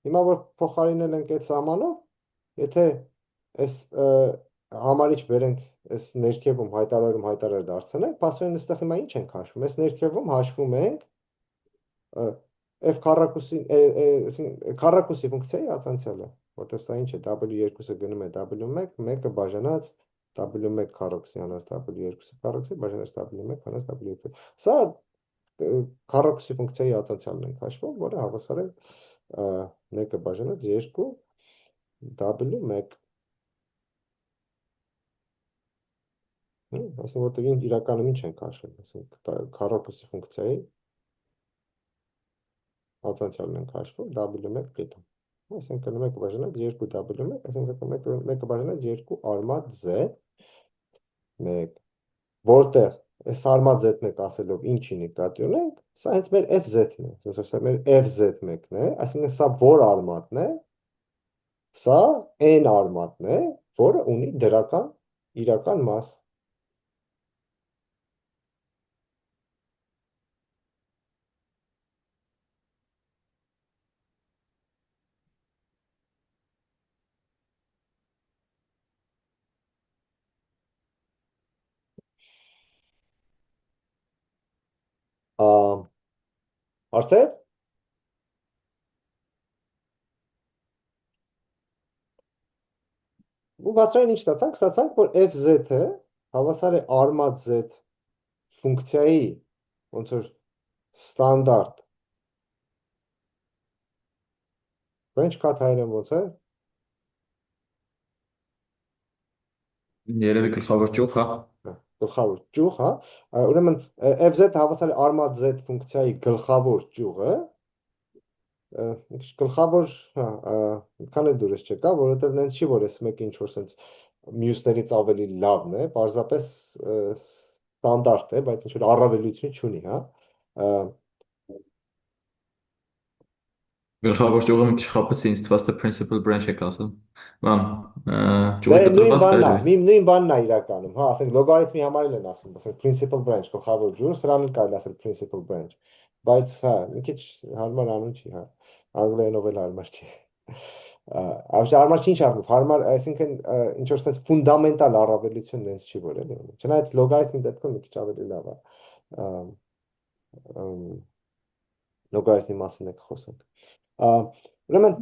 հիմա որ փոխարինել ենք այդ սահմանով, եթե այս համարիչ բերենք այս ներքևում հայտարարում դարձնենք, փաստորեն այստեղ հիմա ինչ ենք հաշվում։ Այս ներքևում հաշվում ենք f քառակուսի ֆունկցիայի ացանցիալը, որտեղ սա ինչ է, w2-ը գնում է w1, 1-ը բաժանած w1 քառակուսի անց w2 քառակուսի բաժանած w1 անց w2։ Սա քառակուսի ֆունկցիայի ացանցիալն ենք հաշվում, որը հավասար է 1-ը բաժանած 2 w1։ Այսինքն որտեղ իրականում ինչ ենք հաշվում, այսինքն քառակուսի ֆունկցիայի ացանցիալն ենք հաշվում w1 կետում։ Այսինքն 1-ը բաժանած 2 w1, այսինքն 1-ը բաժանած 2 արմատ z1, որտեղ այս արմատ z1 ասելով ինչի նկատի ունենք, սա հենց մեր fz-ն է, սա մեր fz1-ն է, այսինքն սա որ արմատն է, սա n արմատն է, որը ունի դրական իրական մաս։ Հարցեր։ Ու բացրային ինչ ստացանք, որ fz-ը հավասար է արմատ z ֆունկցիայի ոնց որ ստանդարտ French cut հայերեն ոնց է։ Երևի գլխավոր ճյուղ, հա։ Գլխավոր ճյուղ, հա։ Ուրեմն fz-ը հավասար է արմատ z ֆունկցիայի գլխավոր ճյուղը։ Գլխավոր, հա, քան էլ դուրս չկա, որովհետև նենց չի, որ այս մեկը ինչ որ sense մյուսներից ավելի լավն է, պարզապես ստանդարտ է, բայց ինչ որ առավելություն չունի, հա։ Գլխավոր ճյուղը մի քիչ խափեցի, ինձ թվաց թե principal branch եք ասում։ Բան, ճյուղի կտրված կարելի։ Նույն բանն է իրականում, հա, ասենք լոգարիթմի համար էլ են ասում, ասենք principal branch, գլխավոր ճյուղ, սրան էլ կարելի ասել principal branch, բայց հա, մի քիչ հարմար անուն չի, հա, անգլերենով էլ հարմար չի։ Հարմար չի ինչ առնով, հարմար, այսինքն ինչ որ sense ֆունդամենտալ առավելություն նենց չի որ էլի։ Չնայած լոգարիթմի դեպքում մի քիչ ավելի լավ է։ լոգարիթմի մասին եք խոսենք։ Ուրեմն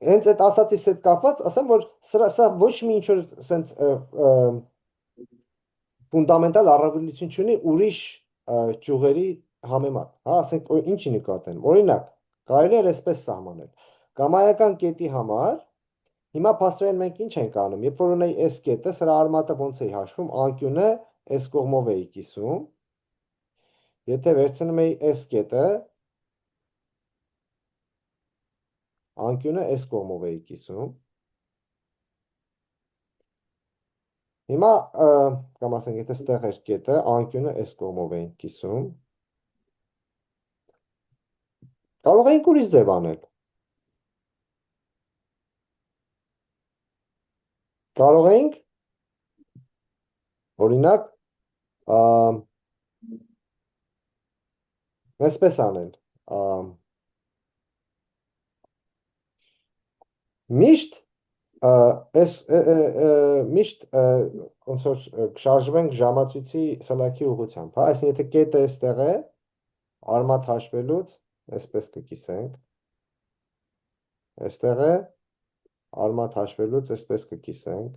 հենց այդ ասածից հետ կապված ասեմ, որ սա ոչ մի ինչ որ sense ֆունդամենտալ առավելություն չունի ուրիշ ճյուղերի համեմատ, հա, ասենք ինչի նկատեն։ Օրինակ, կարելի է այսպես սահմանել։ Կամայական կետի համար հիմա փաստորեն մենք ինչ ենք անում, երբ որ ունեի S կետը, սրա արմատը ոնց էի հաշվում, անկյունը S կողմով էի կիսում։ Եթե վերցնում էի S կետը, անկյունը S կողմով էի կիսում։ Հիմա կամ ասենք, եթե ստեղ էր կետը, անկյունը S կողմով էի կիսում։ Կարող ենք ուրիշ ձև անել։ Կարող ենք օրինակ այսպես անել։ Միշտ միշտ ոնց որ շարժվենք ժամացույցի սլաքի ուղղությամբ, հա, այսինքն եթե կետը այստեղ է, արմատ հաշվելուց այսպես կկիսենք։ Այստեղ է, արմատ հաշվելուց այսպես կկիսենք։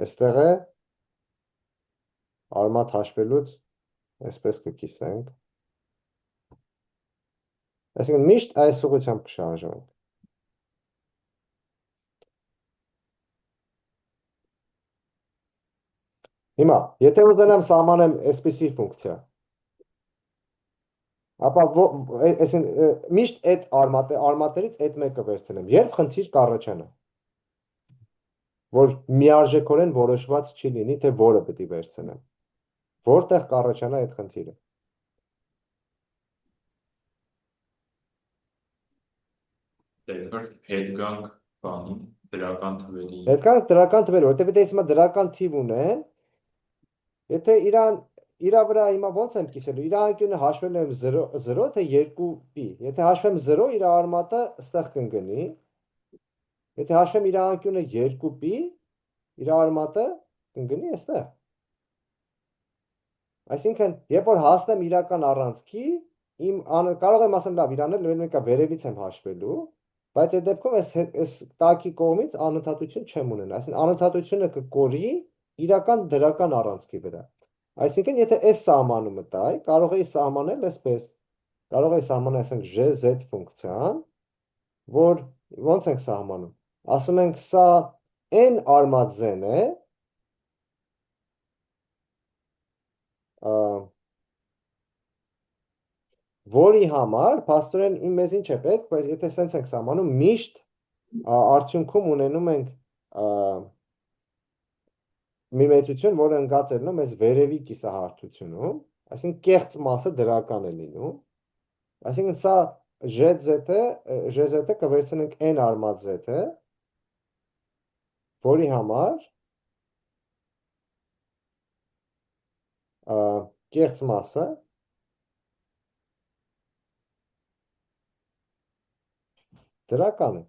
Այստեղ է, արմատ հաշվելուց այսպես կկիսենք։ Այսինքն միշտ այս ուղղությամբ կշարժվենք։ Հիմա, եթե ուզենամ սահմանեմ այսպիսի ֆունկցիա, ապա միշտ այդ արմատներից այդ մեկը վերցնեմ, երբ խնդիր կառաջանա, որ միարժեքորեն որոշված չի լինի, թե որը պետք է վերցնեմ, որտեղ կառաջանա այդ խնդիրը։ Հետ գանք բանում, դրական թվերի։ Հետ գանք դրական թվերի, որտեղ եթե հիմա դրական թիվ ունեն, եթե իրա վրա հիմա ոնց եմ կիսելու, իրա անկյունը հաշվելու եմ 0, թե 2π, եթե հաշվեմ 0, իրա արմատը ստեղ կընկնի, եթե հաշվեմ իրա անկյունը 2π, իրա արմատը կընկնի այստեղ։ Այսինքն, երբ որ հասնեմ իրական առանցքի, կարող եմ ասեմ լավ, իրանել մեկը վերևից եմ հաշվելու, բայց այդ դեպքում այս տակի կողմից անընդհատություն չեմ ունենա, այսինքն անընդհատությունը կկորի իրական դրական առանցքի վրա։ Այսինքն, եթե այս սահմանումը տայի, կարող էի սահմանել այսպես, կարող էի սահմանել, ասենք, GZ ֆունկցիան, որ ոնց ենք սահմանում, ասում ենք սա n արմատ z-ն է, որի համար, փաստորեն մեզ ինչ է պետք, բայց եթե սենց ենք սահմանում, միշտ արդյունքում ունենում ենք մի մեծություն, որը ընկածելն է մեզ վերևի կիսահարթությունում, այսինքն կեղծ մասը դրական է լինում, այսինքն սա GZ-ը կվերցնենք n արմատ z-ը, որի համար կեղծ մասը դրական է։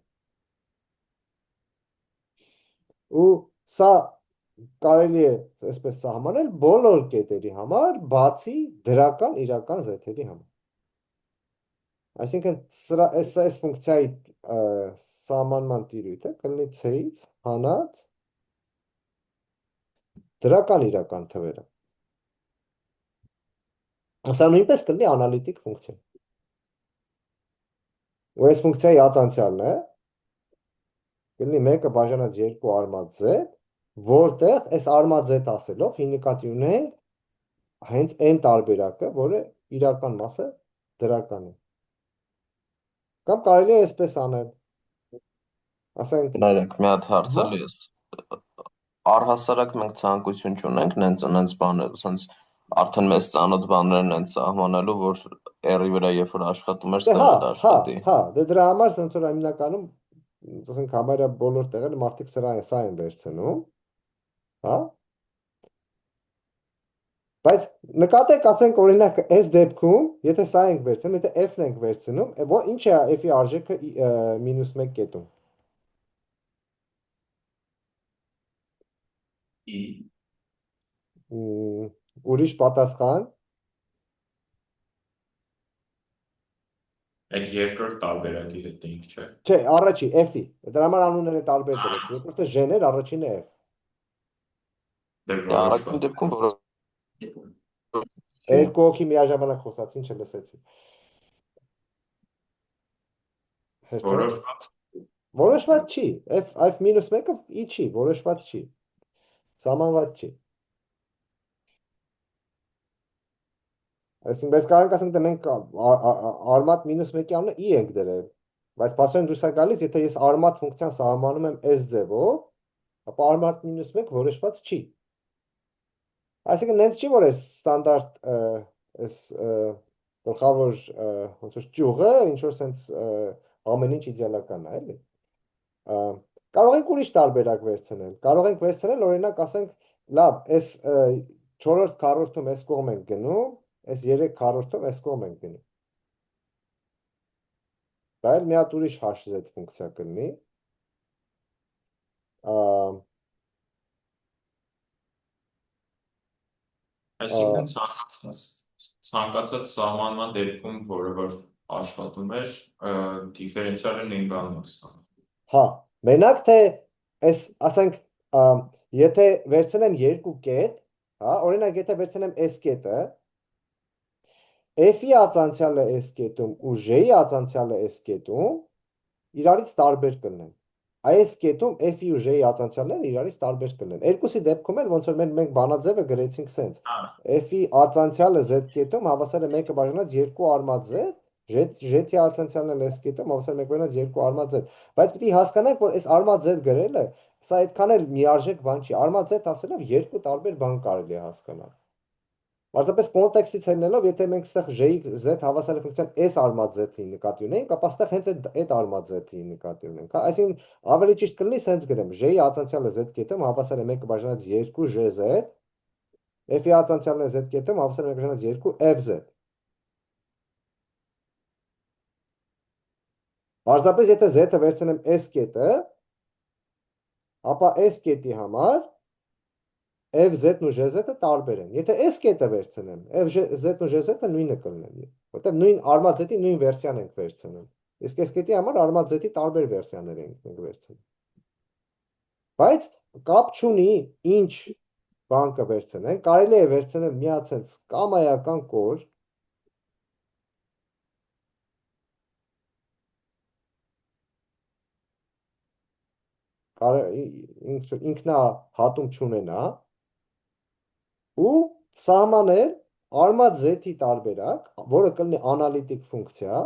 Ու սա կարելի է այսպես սահմանել բոլոր կետերի համար, բացի դրական իրական z-երի համար։ Այսինքն այս ֆունկցիայի սահմանման տիրույթը կլինի c-ից հանած դրական իրական թվերը։ Սա նույնպես կլինի անալիտիկ ֆունկցիա։ Ու այս ֆունկցիայի ածանցյալն է, կլինի 1-ը բաժանած 2 արմատ z, որտեղ այս արմատ z ասելով հիմնիկատի ունենք հենց n տարբերակը, որը իրական մասը դրական է։ Կամ կարելի է այսպես անել։ Ասենք, Նայեք, մի հատ հարց էլի է։ Առհասարակ մենք ցանկություն չունենք նենց բաներ, ասենց արդեն մեզ ծանոթ բաներն են սահմանելու, որ R-ի վրա երբ որ աշխատում էր, ստեղ էլ աշխատի։ հա, դե դրա համար սենց որ հիմնականում, ասենք համարյա բոլոր տեղերը մարդիկ սա են վերցնում, հա։ Բայց նկատեք, ասենք օրինակ այս դեպքում, եթե սա ենք վերցնում, եթե f-ն ենք վերցնում, ինչ է f-ի արժեքը -1 կետում։ Ուրիշ պատասխան։ Այդ երկրորդ տարբերակի հետ ենք, չէ։ Չէ, առաջի F-ի։ Դրա համար անունները տարբեր դրեց։ Երկրորդը J-ն էր, առաջինը F։ Առաջին դեպքում Երկու հոգի միաժամանակ խոսացին, չլսեցի։ Որոշված չի։ F-1-ը ի չի, որոշված չի։ Սահմանված չի։ Այսինքն, բայց կարող ենք ասենք, թե մենք արմատ -1-ի անունը ի ենք դրել, բայց փաստորեն դուրս է գալիս, եթե ես արմատ ֆունկցիան սահմանում եմ S ձևով, ապա արմատ -1 որոշված չի։ Այսինքն, նենց չի, որ այս ստանդարտ այս գլխավոր ոնց որ ճյուղը ինչ որ sense ամեն ինչ իդեալական է, էլի։ Կարող ենք ուրիշ տարբերակ վերցնել։ Կարող ենք վերցնել, օրինակ, ասենք, լավ, այս 4-րդ քառորդում այս կողմ ենք գնում, այս 3 քառորդում այս կողմ ենք գնում։ Դա էլ մի հատ ուրիշ HZ ֆունկցիա կլինի։ Այսինքն ցանկացած սահմանման դեպքում, որը որ աշխատում էր, դիֆերենցիալը նույն բանն է ստանում։ Հա, մենակ թե այս, ասենք, եթե վերցնեմ երկու կետ, հա, օրինակ, եթե վերցնեմ S կետը, F-ի ածանցյալը S կետում ու J-ի ածանցյալը S կետում իրարից տարբեր կլինեն։ Այս կետում F-ի ու J-ի ածանցյալները իրարից տարբեր կլինեն։ Երկուսի դեպքում էլ ոնց որ մենք բանաձևը գրեցինք սենց։ F-ի ածանցյալը Z կետում հավասար է 1-ը բաժանած 2 արմատ Z, J-ի ածանցյալն էլ S կետում հավասար է 1 բաժանած 2 արմատ Z։ Բայց պիտի հասկանանք, որ այս արմատ Z գրելը, սա այդքան էլ միարժեք բան չի։ Արմատ Z ասելով երկու տարբեր բան կարելի է հասկանալ։ Պարզապես կոնտեքստից ելնելով, եթե մենք այստեղ J-Z հավասար է ֆունկցիան S արմատ Z-ի նկատի ունենք, ապա այստեղ հենց այդ արմատ Z-ի նկատի ունենք, հա, այսինքն ավելի ճիշտ կլինի սենց գրեմ, J-ի ածանցյալը Z կետում հավասար է 1 բաժանած 2 JZ, F-ի ածանցյալն է Z կետում հավասար է 1 բաժանած 2 FZ։ Պարզապես եթե Z-ը վերցնեմ S կետը, ապա S կետի համար FZ-ն ու JZ-ը տարբեր են։ Եթե S կետը վերցնեմ, FZ-ն ու JZ-ը նույնը կլինեն, որտեղ նույն արմատ Z-ի նույն վերսիան ենք վերցնում։ Իսկ S կետի համար արմատ Z-ի տարբեր վերսիաներ ենք վերցնում։ Բայց կապ չունի ինչ բան կվերցնենք, կարելի է վերցնել մի հատ sense կամայական կոր, ինքնահատում չունենա ու սահմանել արմատ Z-ի տարբերակ, որը կլինի անալիտիկ ֆունկցիա,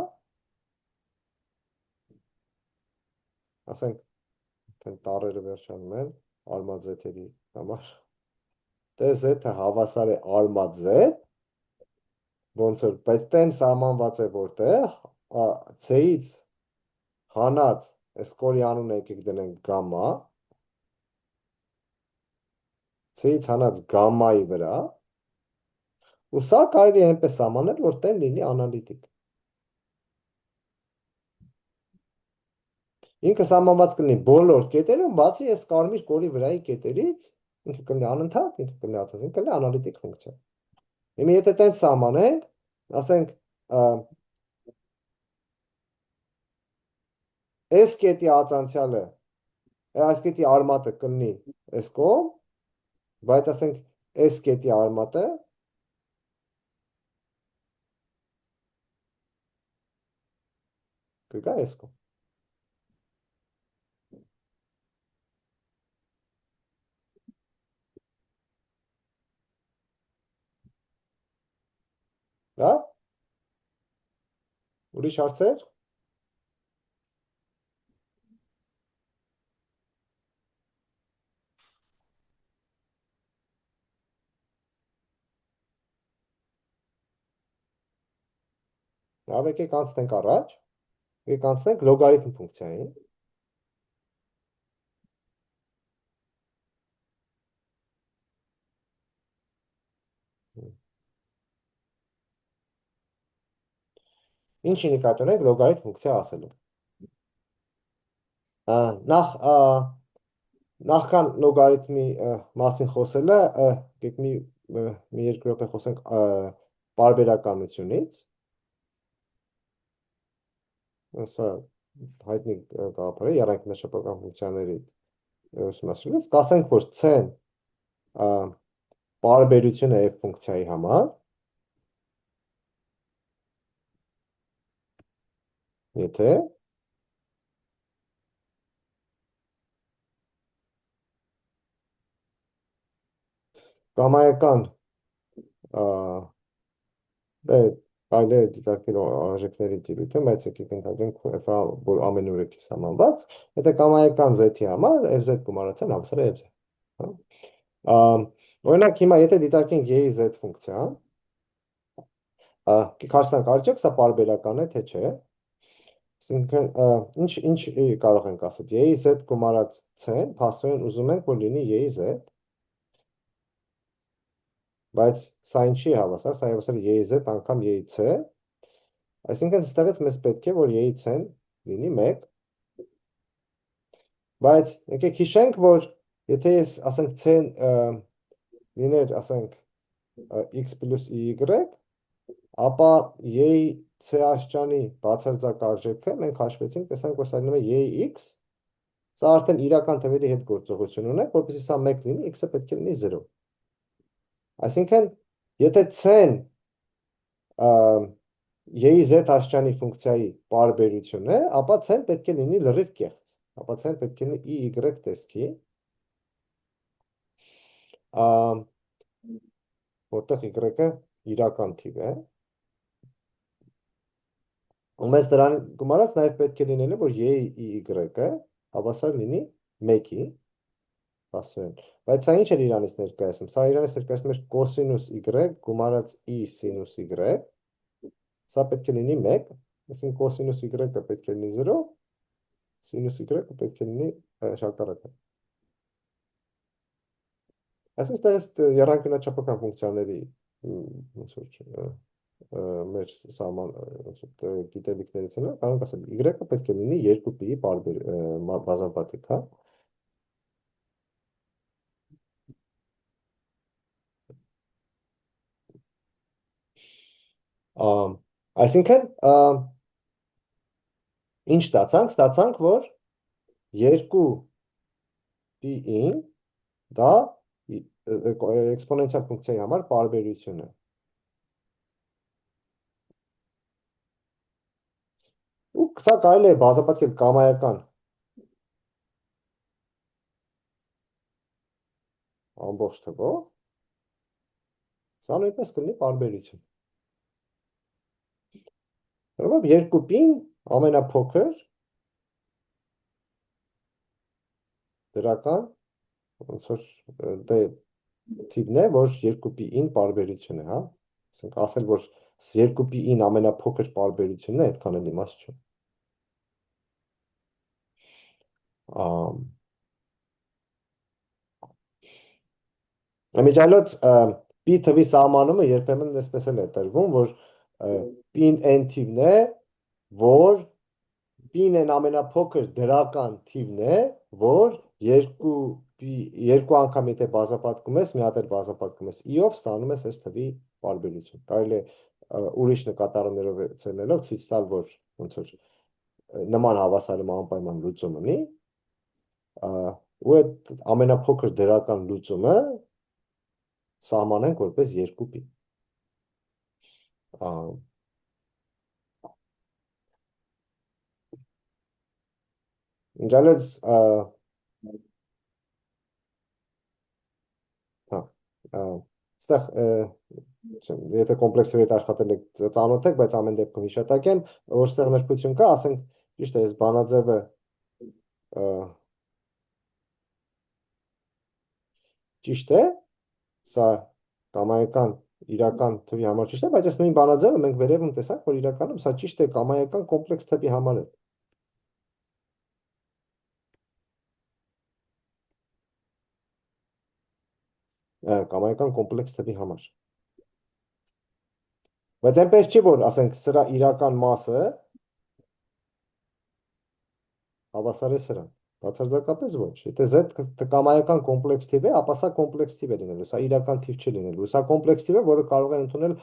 ասենք, տառերը վերջանում են արմատ Z-երի համար, դե Z-ը հավասար է արմատ Z, ոնց որ, բայց տեն սահմանված է որտեղ, C-ից հանած, այս կորի անունը եկեք դնենք գամմա, C-ից հանած գամմայի վրա, ու սա կարելի է այնպես սահմանել, որ տեն լինի անալիտիկ։ Ինքը սահմանված կլինի բոլոր կետերում, բացի այս կարմիր կորի վրայի կետերից, ինքը կլինի անընդհատ, ինքը կլինի ածանց, ինքը կլինի անալիտիկ ֆունկցիա։ Հիմա եթե տենց սահմանենք, ասենք, S կետի ածանցյալը, այս կետի արմատը կլինի այս կողմ, բայց ասենք S կետի արմատը կգա այս կողմ։ Լավ։ Ուրիշ հարցեր։ Լավ, եկեք անցնենք առաջ։ Եկեք անցնենք լոգարիթմ ֆունկցիային։ Ինչի նկատի ունենք լոգարիթմ ֆունկցիա ասելով։ Նախքան լոգարիթմի մասին խոսելը, եկեք մի մի երկու րոպե խոսենք պարբերականությունից։ Սա հայտնի գաղափար է եռանկյունաչափական ֆունկցիաների ուսումնասիրելիս, կասենք, որ c-ն պարբերություն է f ֆունկցիայի համար, եթե կամայական կարելի է դիտարկել արժեքների տիրույթում, բայց եկեք ընդհանրենք f-ը, որ ամենուր է սահմանված, եթե կամայական z-ի համար fz գումարացան հավասար է fz։ Օրինակ հիմա եթե դիտարկենք y-ի z ֆունկցիան, կարծանք արդյոք սա պարբերական է, թե չէ։ Այսինքն ինչ կարող ենք ասել, y-ի z գումարած c-ն, փաստորեն ուզում ենք, որ լինի y-ի z, բայց սա ինչի հավասար, սա հավասար է y-ի z անգամ y-ի c, այսինքն ստեղից մեզ պետք է, որ y-ի c-ն լինի 1, բայց եկեք հիշենք, որ եթե ես ասենք c-ն լիներ, ասենք x պլյուս y, ապա y-ի c աշճանի բացարձակ արժեքը մենք հաշվեցինք, տեսանք, որ սա լինում է y-ի x, սա արդեն իրական թվերի հետ գործողություն ունենք, որպեսզի սա 1 լինի, x-ը պետք է լինի 0։ Այսինքն, եթե c-ն y-ի z աշճանի ֆունկցիայի պարբերություն է, ապա c-ն պետք է լինի լրիվ կեղծ, ապա c-ն պետք է լինի y տեսքի, որտեղ y-ը իրական թիվ է, ու մեզ դրան գումարած նաև պետք է լինել է, որ y-ի y-ը հավասար լինի 1-ի, բայց սա ինչ էր իրանից ներկայացնում, սա իրանից ներկայացնում էր կոսինուս y գումարած i սինուս y, սա պետք է լինի 1, այսինքն կոսինուս y-ը պետք է լինի 0, սինուս y-ը պետք է լինի շարքառակը։ Այսինքն ստեղից եռանկյունաչափական ֆունկցիաների մեր սահման գիտելիքներից են, կարող ասել y-ը պետք է լինի 2π-ի բազմապատիկ, հա։ Այսինքն ինչ ստացանք, որ 2π-ին դա էքսպոնենցիալ ֆունկցիայի համար պարբերություն է։ Ու սա կարելի է բազմապատկել կամայական ամբողջ թվով, սա նույնպես կլինի պարբերություն։ Որովհետև 2π-ին ամենափոքր դրական թիվն է, որ 2π-ին պարբերություն է, հա։ Ասել, որ 2π-ին ամենափոքր պարբերությունն է, այդքան էլ իմաստ չէ։ Միջայլոց π թվի սահմանումը երբեմն այսպես էլ է տրվում, որ π-ն n թիվն է, որ π-ն են ամենափոքր դրական թիվն է, որ երկու անգամ եթե բազմապատկում ես, մի հատ էլ բազմապատկում ես i-ով, ստանում ես այս թվի պարբերություն։ Կարելի է ուրիշ նկատառումներով ցելնելով ցույց տալ, որ ոնց որ նման հավասարում անպայման լուծում ունի, ու այդ ամենափոքր դրական լուծումը սահմանենք որպես 2π։ Ինչալից ստեղ եթե կոմպլեքսների հետ աշխատել եք ծանոթ եք, բայց ամեն դեպքում հիշատակեմ, որ ստեղ նրբություն կա, ասենք ճիշտ է, այս բանաձևը ճիշտ է, սա կամայական իրական թվի համար ճիշտ է, բայց այս նույն բանաձևը մենք վերևում տեսանք, որ իրականում սա ճիշտ է կամայական կոմպլեքս թվի համար է։ Կամայական կոմպլեքս թվի համար։ Բայց այնպես չի, որ ասենք սրա իրական մասը հավասար է սրան։ Բացարձակապես ոչ։ Եթե z կամայական կոմպլեքս թիվ է, ապա սա կոմպլեքս թիվ է լինելու, սա իրական թիվ չի լինելու։ Սա կոմպլեքս թիվ է, որը կարող է ընդունել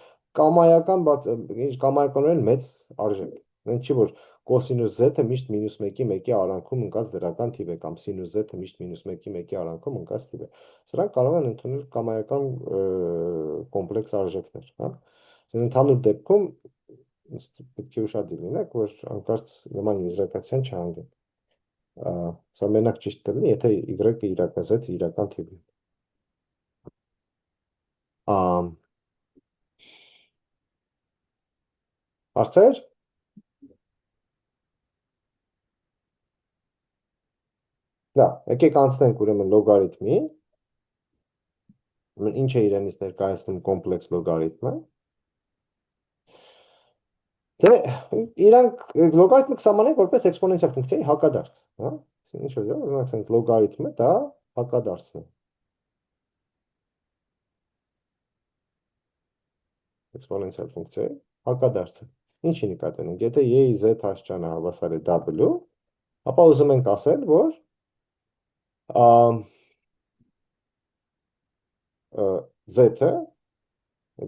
կամայականորեն մեծ արժեք։ Այն չի, որ կոսինուս z-ը միշտ -1-ի 1-ի արանքում ընկած դրական թիվ է, կամ սինուս z-ը միշտ -1-ի 1-ի արանքում ընկած թիվ է։ Սրանք կարող են ընդունել կամայական կոմպլեքս արժեքներ, հա։ Ընդհանուր դեպքում պետք է ուշադիր լինեք, որ անկարծ նման եզրակացության չհանգեն։ Սա մենակ ճիշտ կլինի, եթե y-ը իրական z-ը իրական թիվ է։ Հարցեր։ Դա, եկեք անցնենք ուրեմն լոգարիթմի։ Ինչ է իրենից ներկայացնում կոմպլեքս լոգարիթմը։ Դե իրանք լոգարիթմը կսահմանենք որպես էքսպոնենցիալ ֆունկցիայի հակադարձ, հա։ Ինչ որ ձեւ ուզում ենք լոգարիթմը դա հակադարձն է։ Էքսպոնենցիալ ֆունկցիայի հակադարձը։ Ինչի նկատի ունենք, եթե a-ի z հասճանը հավասար է w, ապա ուզում ենք ասել, որ z-ը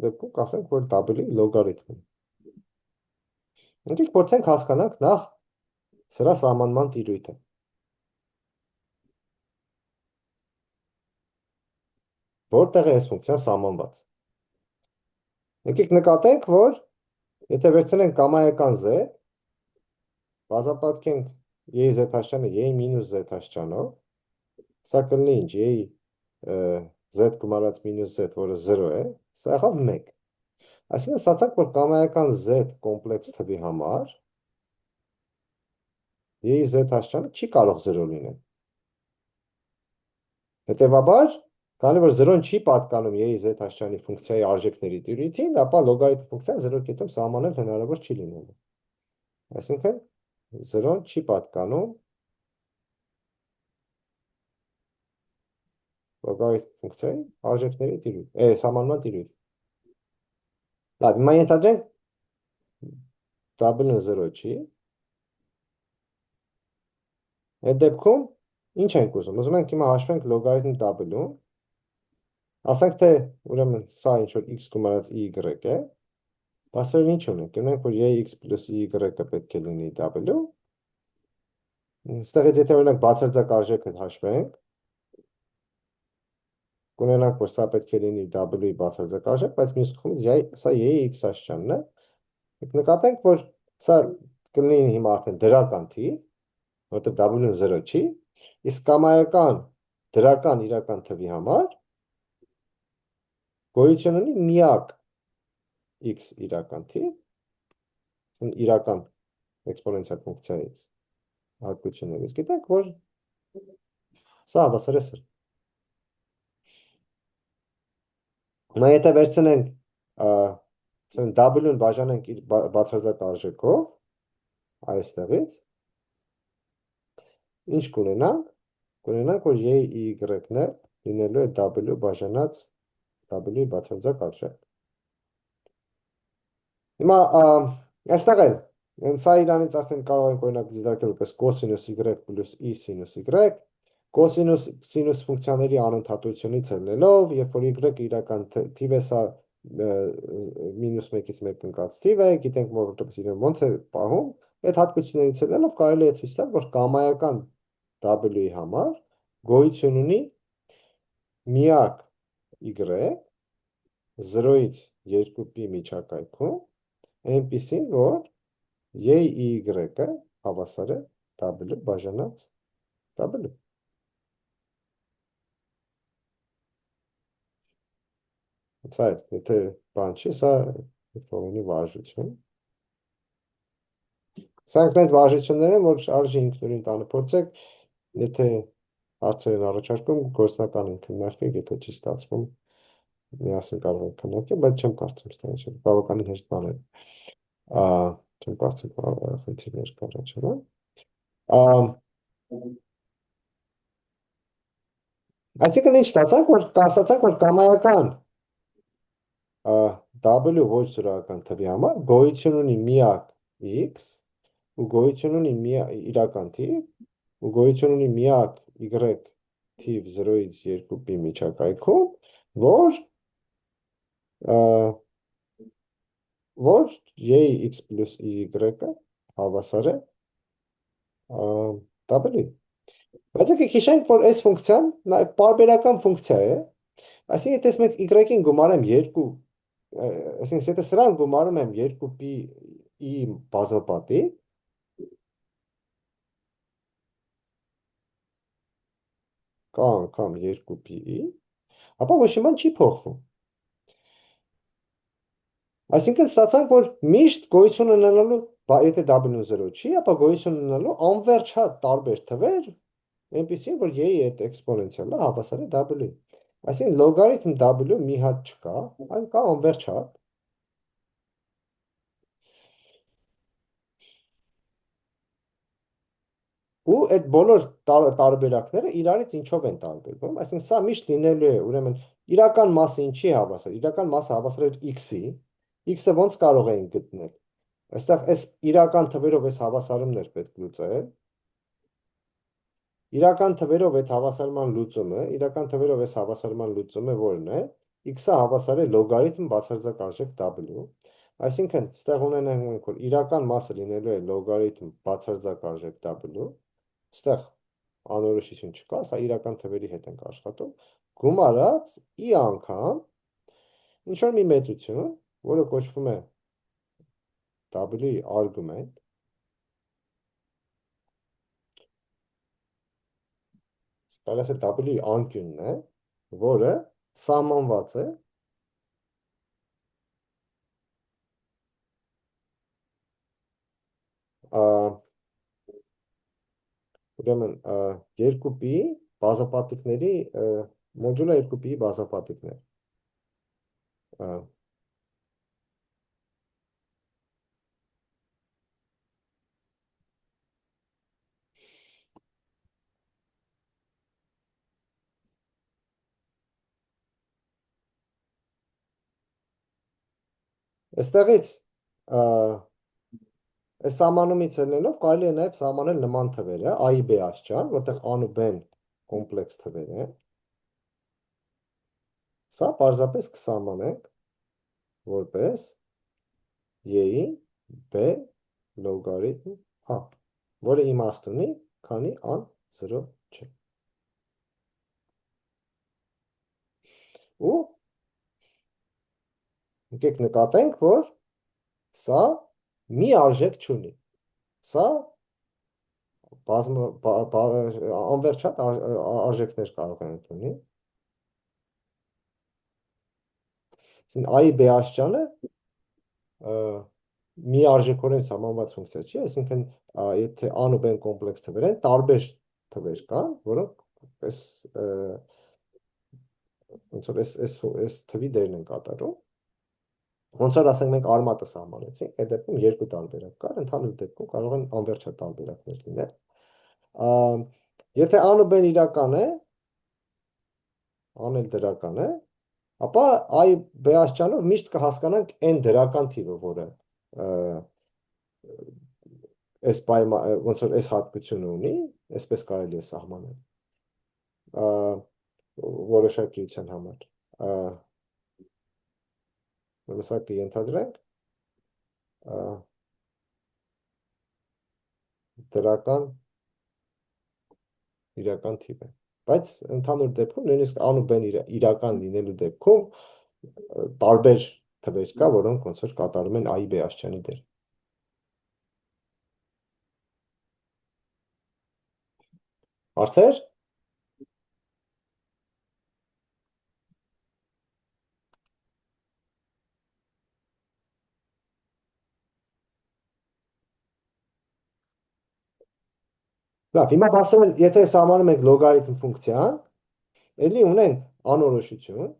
դեպքում կասենք, որ w-ի լոգարիթմն է։ Եկեք փորձենք հասկանանք նախ սրա սահմանման տիրույթը։ Որտեղ է այս ֆունկցիան սահմանված։ Եկեք նկատենք, որ եթե վերցնենք կամայական z, բազմապատկենք a-ի z հասճանը a-ի մինուս z հասճանով, սա կլինի ինչ, a-ի z գումարած մինուս z, որը 0 է, սա եղավ 1։ Այսինքն ստացանք, որ կամայական z կոմպլեքս թվի համար a-ի z հասճանը չի կարող 0 լինել։ Հետևաբար, քանի որ 0-ն չի պատկանում a-ի z հասճանի ֆունկցիայի արժեքների տիրույթին, ապա լոգարիթմ ֆունկցիան 0 կետում սահմանել հնարավոր չի լինելու։ Այսինքն 0-ն չի պատկանում լոգարիթմ ֆունկցիայի արժեքների տիրույթ, սահմանման տիրույթ։ Լավ, հիմա ենթադրենք w-ն 0 չի։ Այդ դեպքում ինչ ենք ուզում։ Ուզում ենք հիմա հաշվենք լոգարիթմ w-ն։ Ասենք թե ուրեմն սա ինչ որ x գումարած y է։ Բացառել ինչ ունենք։ Ունենք որ ax + y-ը պետք է լինի w։ Այստեղից եթե օրինակ բացարձակ արժեքը հաշվենք, կունենանք որ սա պետք է լինի w-ի բացարձակ արժեք, բայց մյուս կողմից սա a-ի x աստիճանն է։ Նկատենք, որ սա կլինի հիմա արդեն դրական թիվ, որտեղ w-ն 0 չի, իսկ կամայական դրական իրական թվի համար գոյություն ունի միակ x իրական թիվ, իրական էքսպոնենցիալ ֆունկցիայից հատկություններից գիտենք, որ սա հավասար է 0։ Հիմա եթե վերցնենք w-ն բաժանենք իր բացարձակ արժեքով այստեղից, ինչ կունենանք։ Կունենանք, որ a-ի y-ն լինելու է w բաժանած w-ի բացարձակ արժեք։ Հիմա այստեղ էլ սա իրանից արդեն կարող ենք օրինակ դիտարկել որպես կոսինուս y պլյուս e սինուս y, կոսինուս սինուս ֆունկցիաների անընդհատությունից ելնելով, երբ որ y-ը իրական թիվ է, սա -1-ից 1 ընկած թիվ է, գիտենք որպես իրեն ոնց է պահում, այդ հատկություններից ելնելով կարելի է ցույց տալ, որ կամայական w-ի համար գոյություն ունի միակ y 0-ից 2π միջակայքում, այնպիսին, որ a-ի y-ը հավասար է w բաժանած w։ Սա է, եթե բան չի, սա ֆորմուլի վարժություն։ Սրանք այդ վարժություններ են, որ արժի ինքնուրույն տանփորձեք, եթե հարցեր են առաջարկում, գործնական են քննարկեք, եթե չի ստացվում, միասին կարող ենք քննարկել, բայց չեմ կարծում ստա ինչ է, բավականին հեշտ բան է։ Չեմ կարծում խնդիրներ կառաջանան։ Այսինքն ինչ ստացանք, որ կամայական w ոչ զրոյական թվի համար գոյություն ունի միակ x ու գոյություն ունի իրական թիվ, ու գոյություն ունի միակ y թիվ 0-ից 2π միջակայքում, որ x plus y-ը հավասար է w-ի։ Բայց եկեք հիշենք, որ այս ֆունկցիան նաև պարբերական ֆունկցիա է, այսինքն եթե մենք y-ին գումարեմ 2, այսինքն եթե սրան գումարում եմ 2π-ի բազմապատիկ, կամ 2π-ի, ապա ոչ մի բան չի փոխվում։ Այսինքն ստացանք, որ միշտ գոյություն ունենալու, եթե w-ն 0 չի, ապա գոյություն ունենալու անվերջատ տարբեր թվեր, այնպիսին, որ y-ի այդ էքսպոնենցիալը հավասար է w-ի։ Այսինքն լոգարիթմ w մի հատ չկա, այլ կա անվերջատ։ Ու այդ բոլոր տարբերակները իրարից ինչով են տարբերվում, այսինքն սա միշտ լինելու է, ուրեմն իրական մասը ինչի հավասար, իրական մասը հավասար է x-ի, x-ը ոնց կարող ենք գտնել։ Այստեղ այս իրական թվերով այս հավասարումներ պետք լուծել։ Իրական թվերով այդ հավասարման լուծումը որն է, x-ը հավասար է լոգարիթմ բացարձակ արժեք w, այսինքն ստեղ ունենանք, որ իրական մասը լինելու է լոգարիթմ բացարձակ արժեք w, ստեղ անորոշություն չկա, սա իրական թվերի հետ ենք աշխատում, գումարած ի անգամ ինչ-որ մի մեծություն, որը կոչվում է w-ի արգումենտ, կարելի ասել w-ի անկյունն է, որը սահմանված է ուրեմն 2π բազմապատիկների մոդուլը 2π բազմապատիկներ։ Այստեղից այս սահմանումից ելնելով կարելի է նաև սահմանել նման թվերը, a-ի b աստիճան, որտեղ a-ն ու b-ն կոմպլեքս թվեր են։ Սա պարզապես կսահմանենք որպես y-ի b լոգարիթմ a, որը իմաստ ունի, քանի a-ն 0 չէ։ Ու եկեք նկատենք, որ սա մի արժեք չունի, սա անվերջատ արժեքներ կարող են ունի, a-ի b աստիճանը մի արժեքորեն սահմանված ֆունկցիա չի, այսինքն եթե a-ն ու b-ն կոմպլեքս թվեր են, տարբեր թվեր կան, որոնք այս թվի դերն են կատարում։ Ոնց որ ասենք մենք արմատը սահմանեցինք, այդ դեպքում երկու տարբերակ կար, ընդհանուր դեպքում կարող են անվերջատ տարբերակներ լինել։ Եթե a-ն ու b-ն իրական է, a-ն էլ դրական է, ապա a-ի b աստիճանով միշտ կհասկանանք n դրական թիվը, որը ոնց որ այս հատկությունը ունի, այսպես կարելի է սահմանել որոշակիության համար։ Սա կենթադրենք դրական իրական թիվ է, բայց ընդհանուր դեպքում նույնիսկ a-ն ու b-ն իրական լինելու դեպքում տարբեր թվեր կա, որոնք ոնց որ կատարում են a-ի b աստիճանի դեր։ Հարցեր։ Լավ, հիմա հասել, եթե սահմանում ենք լոգարիթմ ֆունկցիան, էլի ունենք անորոշություն,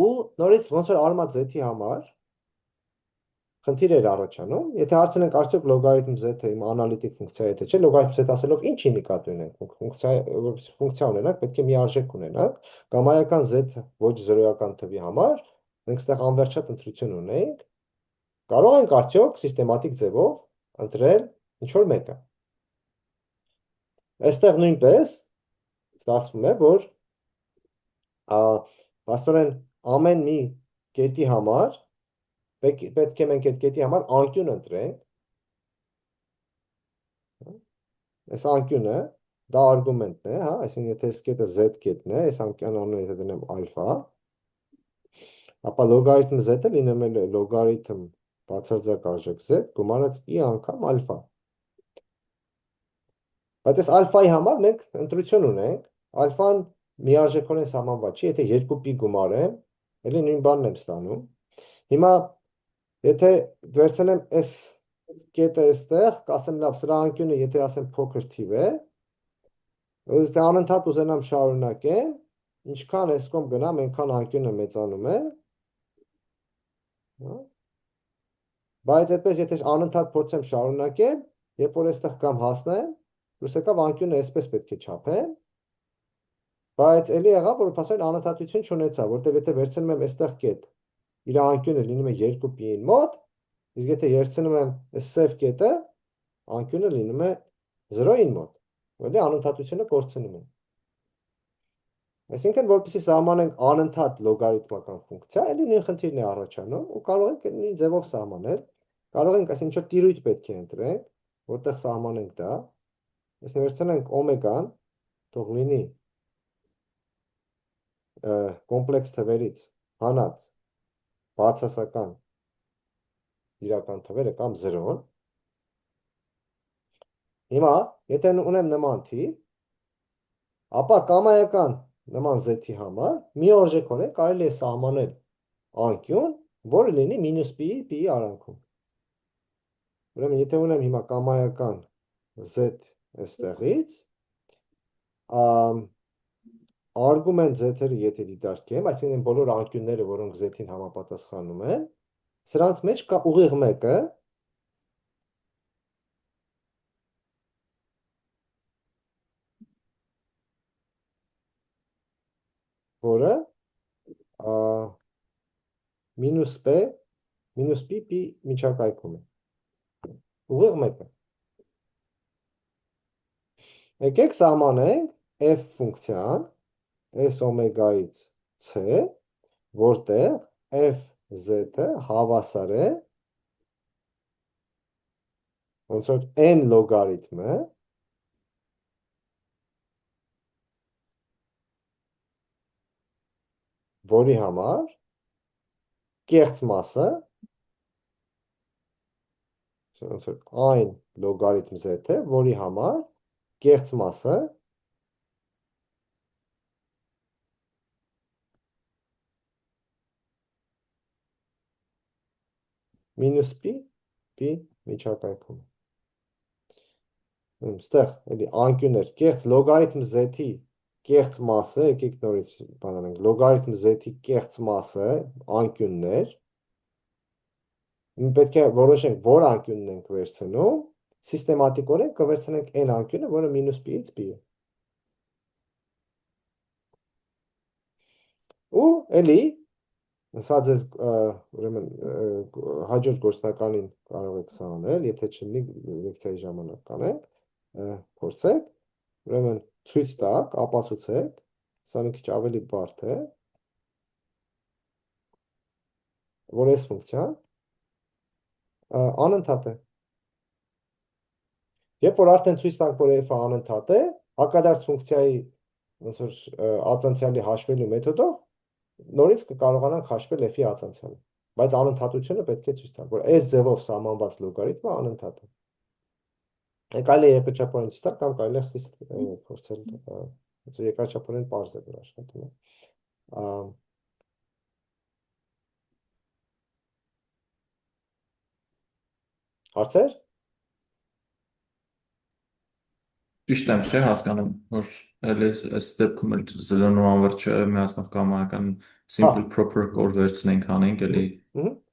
ու նորից ոնց որ արմատ z-ի համար խնդիր էր առաջանում, եթե հարցնենք արդյոք լոգարիթմ z-ը իմ անալիտիկ ֆունկցիա է թե չէ, լոգարիթմ z ասելով ինչի նկատի ունենք, ֆունկցիա ունենանք, պետք է մի արժեք ունենանք, գամայական z ոչ զրոյական թվի համար, մենք ստեղ անվերջատ ընտրություն ունենք, կարող ենք արդյոք սիստեմատիկ ձևով ընտրել ինչ որ մեկը։ Այստեղ նույնպես ստացվում է, որ աստորեն ամեն մի կետի համար պետք է մենք այդ կետի համար անկյուն ընտրենք։ Այս անկյունը դա արգումենտն է, հա, այսինքն եթե այս կետը z կետն է, այս անկյունը անունը եթե դնեմ ալֆա, ապա լոգարիթմ z-ը լինում է լոգարիթմ բացարձակ արժեք z գումարած i անգամ ալֆա։ Բայց այս ալֆայի համար մենք ընտրություն ունենք, ալֆան միարժեքորեն սահմանված չի, եթե 2π գումարեմ, էլի նույն բանն եմ ստանում։ Հիմա եթե վերցնեմ այս կետը այստեղ, կասեմ լավ, սրա անկյունը եթե ասեմ փոքր թիվ է, ըստ անընդհատ ուզենամ շարունակեմ, ինչքան այս կողմ գնամ, այնքան անկյունը մեծանում է։ Բայց այդպես եթե անընդհատ փորձեմ շարունակեմ, երբ որ այստեղ կամ հասնեմ, դուրս եկավ անկյունը այսպես պետք է չափեմ, բայց էլի եղավ, որ փաստորեն անընդհատություն չունեցա, որտեղ եթե վերցնում եմ այստեղ կետ, իր անկյունը լինում է 2π-ին մոտ, իսկ եթե վերցնում եմ այս սև կետը, անկյունը լինում է 0-ին մոտ, որտեղ անընդհատությունը կորցնում է։ Այսինքն, որպեսզի սահմանենք անընդհատ լոգարիթմական ֆունկցիա, էլի նույն խնդիրն է առաջանում ու կարող ենք նույն ձևով սահմանել, կարող ենք ասենք ինչ-որ տիրույթ պետք է ընտրենք, որտեղ սահմանենք դա, այս վերցնենք օմեգան, թող լինի կոմպլեքս թվերից հանած բացասական իրական թվերը կամ 0-ն։ Հիմա, եթե ունեմ նման թիվ, ապա կամայական նման z-ի համար մի արժեքորեն կարելի է սահմանել անկյուն, որը լինի -π-ի արանքում։ Ուրեմն, եթե ունեմ հիմա կամայական z այստեղից, արգումենտ z-երը եթե դիտարկեմ, այսինքն բոլոր անկյունները, որոնք z-ին համապատասխանում են, սրանց մեջ կա ուղիղ մեկը, որը -π միջակայքում է։ Ուղիղ մեկը։ Եկեք սահմանենք f ֆունկցիան s օմեգայից c, որտեղ f z-ը հավասար է ոնց որ n լոգարիթմը որի համար կեղծ մասը ոնց որ այն լոգարիթմ z-ը, որի համար կեղծ մասը -π միջակայքում։ Ստեղ էլի անկյուններ, կեղծ լոգարիթմ z-ի կեղծ մասը, եկեք նորից բանանենք, լոգարիթմ z-ի կեղծ մասը անկյուններ, պետք է որոշենք, որ անկյունն ենք վերցնում, սիստեմատիկորեն կվերցնենք n անկյունը, որը -π-ից π է։ Ու էլի, սա ձեզ ուրեմն հաջորդ գործնականին կարող եք սա անել, եթե չլինի լեկցիայի ժամանակ կանենք, փորձեք, ուրեմն ցույց տաք, ապացուցեք, սա մի քիչ ավելի բարդ է, որ այս ֆունկցիան անընդհատ է։ Երբ որ արդեն ցույց տանք, որ f-ը անընդհատ է, հակադարձ ֆունկցիայի ոնց որ ածանցյալի հաշվելու մեթոդով նորից կկարողանանք հաշվել f-ի ածանցյալը, բայց անընդհատությունը պետք է ցույց տանք, որ այս ձևով սահմանված լոգարիթմը անընդհատ է։ Կարելի է երկրաչափորեն ցույց տալ կամ կարելի է խիստ փորձել, երկրաչափորեն պարզ է որ աշխատում է։ Հարցեր։ Ճիշտ եմ, չէ՞, հասկանում, որ էլի այս դեպքում էլ 0-ն անվերջ չէ, միացնող կամայական simple proper կոր վերցնենք անենք, էլի։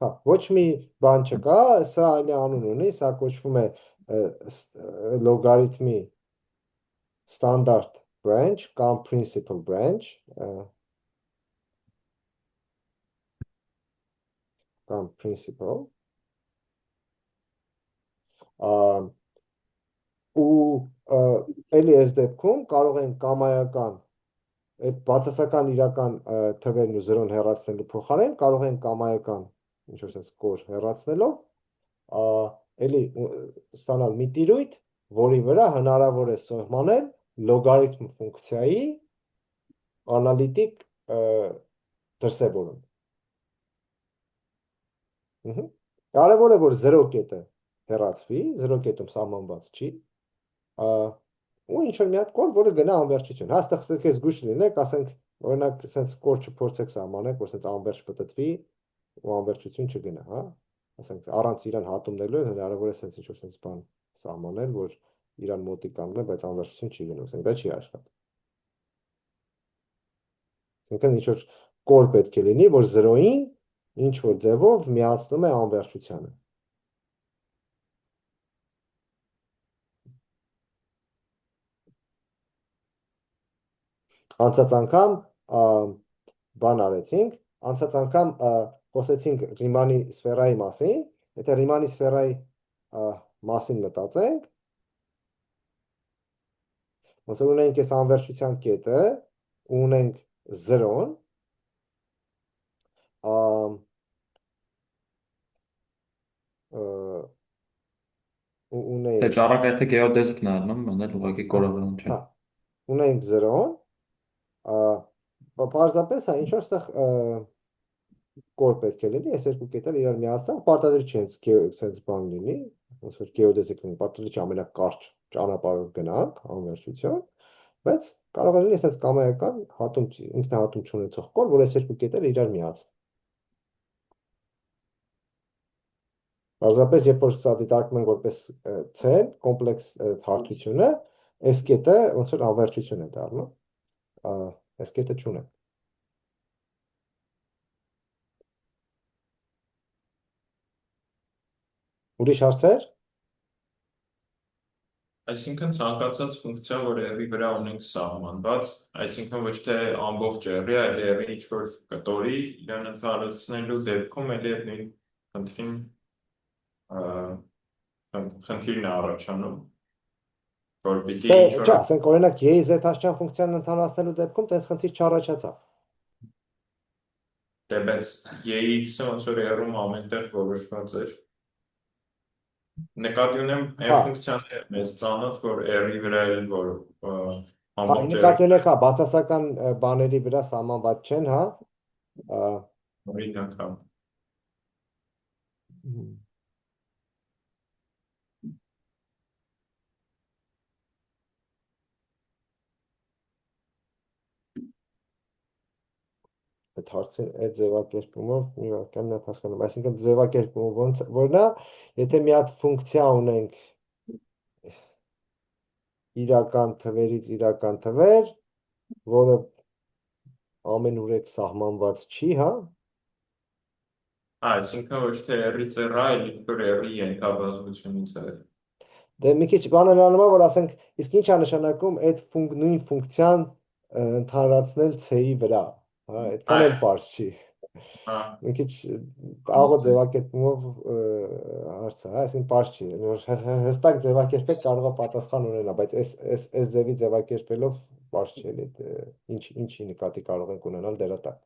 Հա, ոչ մի բան չկա, սա այլ անուն ունի, սա կոչվում է լոգարիթմի standard branch կամ principal branch կամ principal ու էլի այս դեպքում կարող ենք կամայական այդ բացասական իրական թվերն ու 0-ն հեռացնելու փոխարեն կարող ենք կամայական ինչ որ sense կոր հեռացնելով էլի ստանալ մի տիրույթ, որի վրա հնարավոր է սահմանել լոգարիթմ ֆունկցիայի անալիտիկ դրսևորում։ Կարևոր է, որ 0 կետը հեռացվի, 0 կետում սահմանված չի, ու ինչ-որ մի հատ կոր, որը գնա անվերջություն։ Հաստեղ պետք է զգույշ լինեք, ասենք, օրինակ, սենց կոր չփորձեք սահմանեք, որ սենց անվերջ պտտվի ու անվերջություն չգնա, հա։ Ասենք, առանց իրան հատումնելու հնարավոր է սենց ինչ-որ սենց բան սահմանել, որ իրան մոտիկ կանգնի, բայց անվերջություն չի գնում, ասենք, դա չի աշխատի։ Ինքն ինչ-որ կոր պետք է լինի, որ 0-ին ինչ-որ ձևով միացնում է անվերջությանը։ Անցած անգամ բան արեցինք, անցած անգամ խոսեցինք Ռիմանի սֆերայի մասին, եթե Ռիմանի սֆերայի մասին մտածենք, ոնց որ ունենք այս անվերջության կետը, ունենք 0-ն, Թե ճառագայթը գեոդեզիկն է առնում, մնել ուղղակի կորավան չէ։ Ունենք 0-ն, պարզապես ինչ որ ստեղ կոր պետք է լինի, այս երկու կետերը իրար միացան, պարտադիր չի հենց բան լինի, ոնց որ գեոդեզիկ լինի, պարտադիր չի ամենակարճ ճանապարհով գնանք, անվերջություն, բայց կարող է լինի հենց կամայական հատում, ինքնահատում չունեցող կոր, որ այս երկու կետերը իրար միացնի։ Պարզապես երբ որ սա դիտարկում ենք որպես C, կոմպլեքս հարթությունը, այս կետը ոնց որ անվերջություն է դառնում, այս կետը չունենք։ Ուրիշ հարցեր։ Այսինքն ցանկացած ֆունկցիա, որ r-ի վրա ունենք սահմանված, այսինքն ոչ թե ամբողջ r-ի, այլ r-ի ինչ-որ կտորի իրան ընդհանրացնելու դեպքում էլի այդ նույն խնդիրն է առաջանում, որ պիտի ինչ-որ... Չէ, ասենք օրինակ y z աշճան ֆունկցիան ընդհանրացնելու դեպքում տենց խնդիր չառաջացավ։ Դե բայց y(x)-ը ոնց որ r-ում ամենտեղ որոշված էր։ Նկատի ունեմ այն ֆունկցիաները մեզ ծանոթ, որ r-ի վրա էլ որ ամբողջ նկատի ունեք, բացասական բաների վրա սահմանված չեն, հա։ Օրինակ, հա։ Այդ հարցի այդ ձևակերպումով մի վարքան նա հասկանում, այսինքն ձևակերպումը ոնց որն է, եթե մի հատ ֆունկցիա ունենք իրական թվերից իրական թվեր, որը ամենուրեք սահմանված չի, հա։ Այսինքն ոչ թե r-ից r-ը, այլ որ r-ի ենթաբազմությունից է։ Դե մի քիչ բանը նրանում է, որ ասենք, իսկ ինչ է նշանակում այդ նույն ֆունկցիան ընդհանրացնել c-ի վրա, հա, այդքան էլ պարզ չի։ Մի քիչ աղոտ ձևակերպումով հարցը, հա, այսինքն պարզ չի, հստակ ձևակերպեք կարող է պատասխան ունենա, բայց այս ձևի ձևակերպելով պարզ չի էլի, ինչի նկատի կարող ենք ունենալ դերատակ։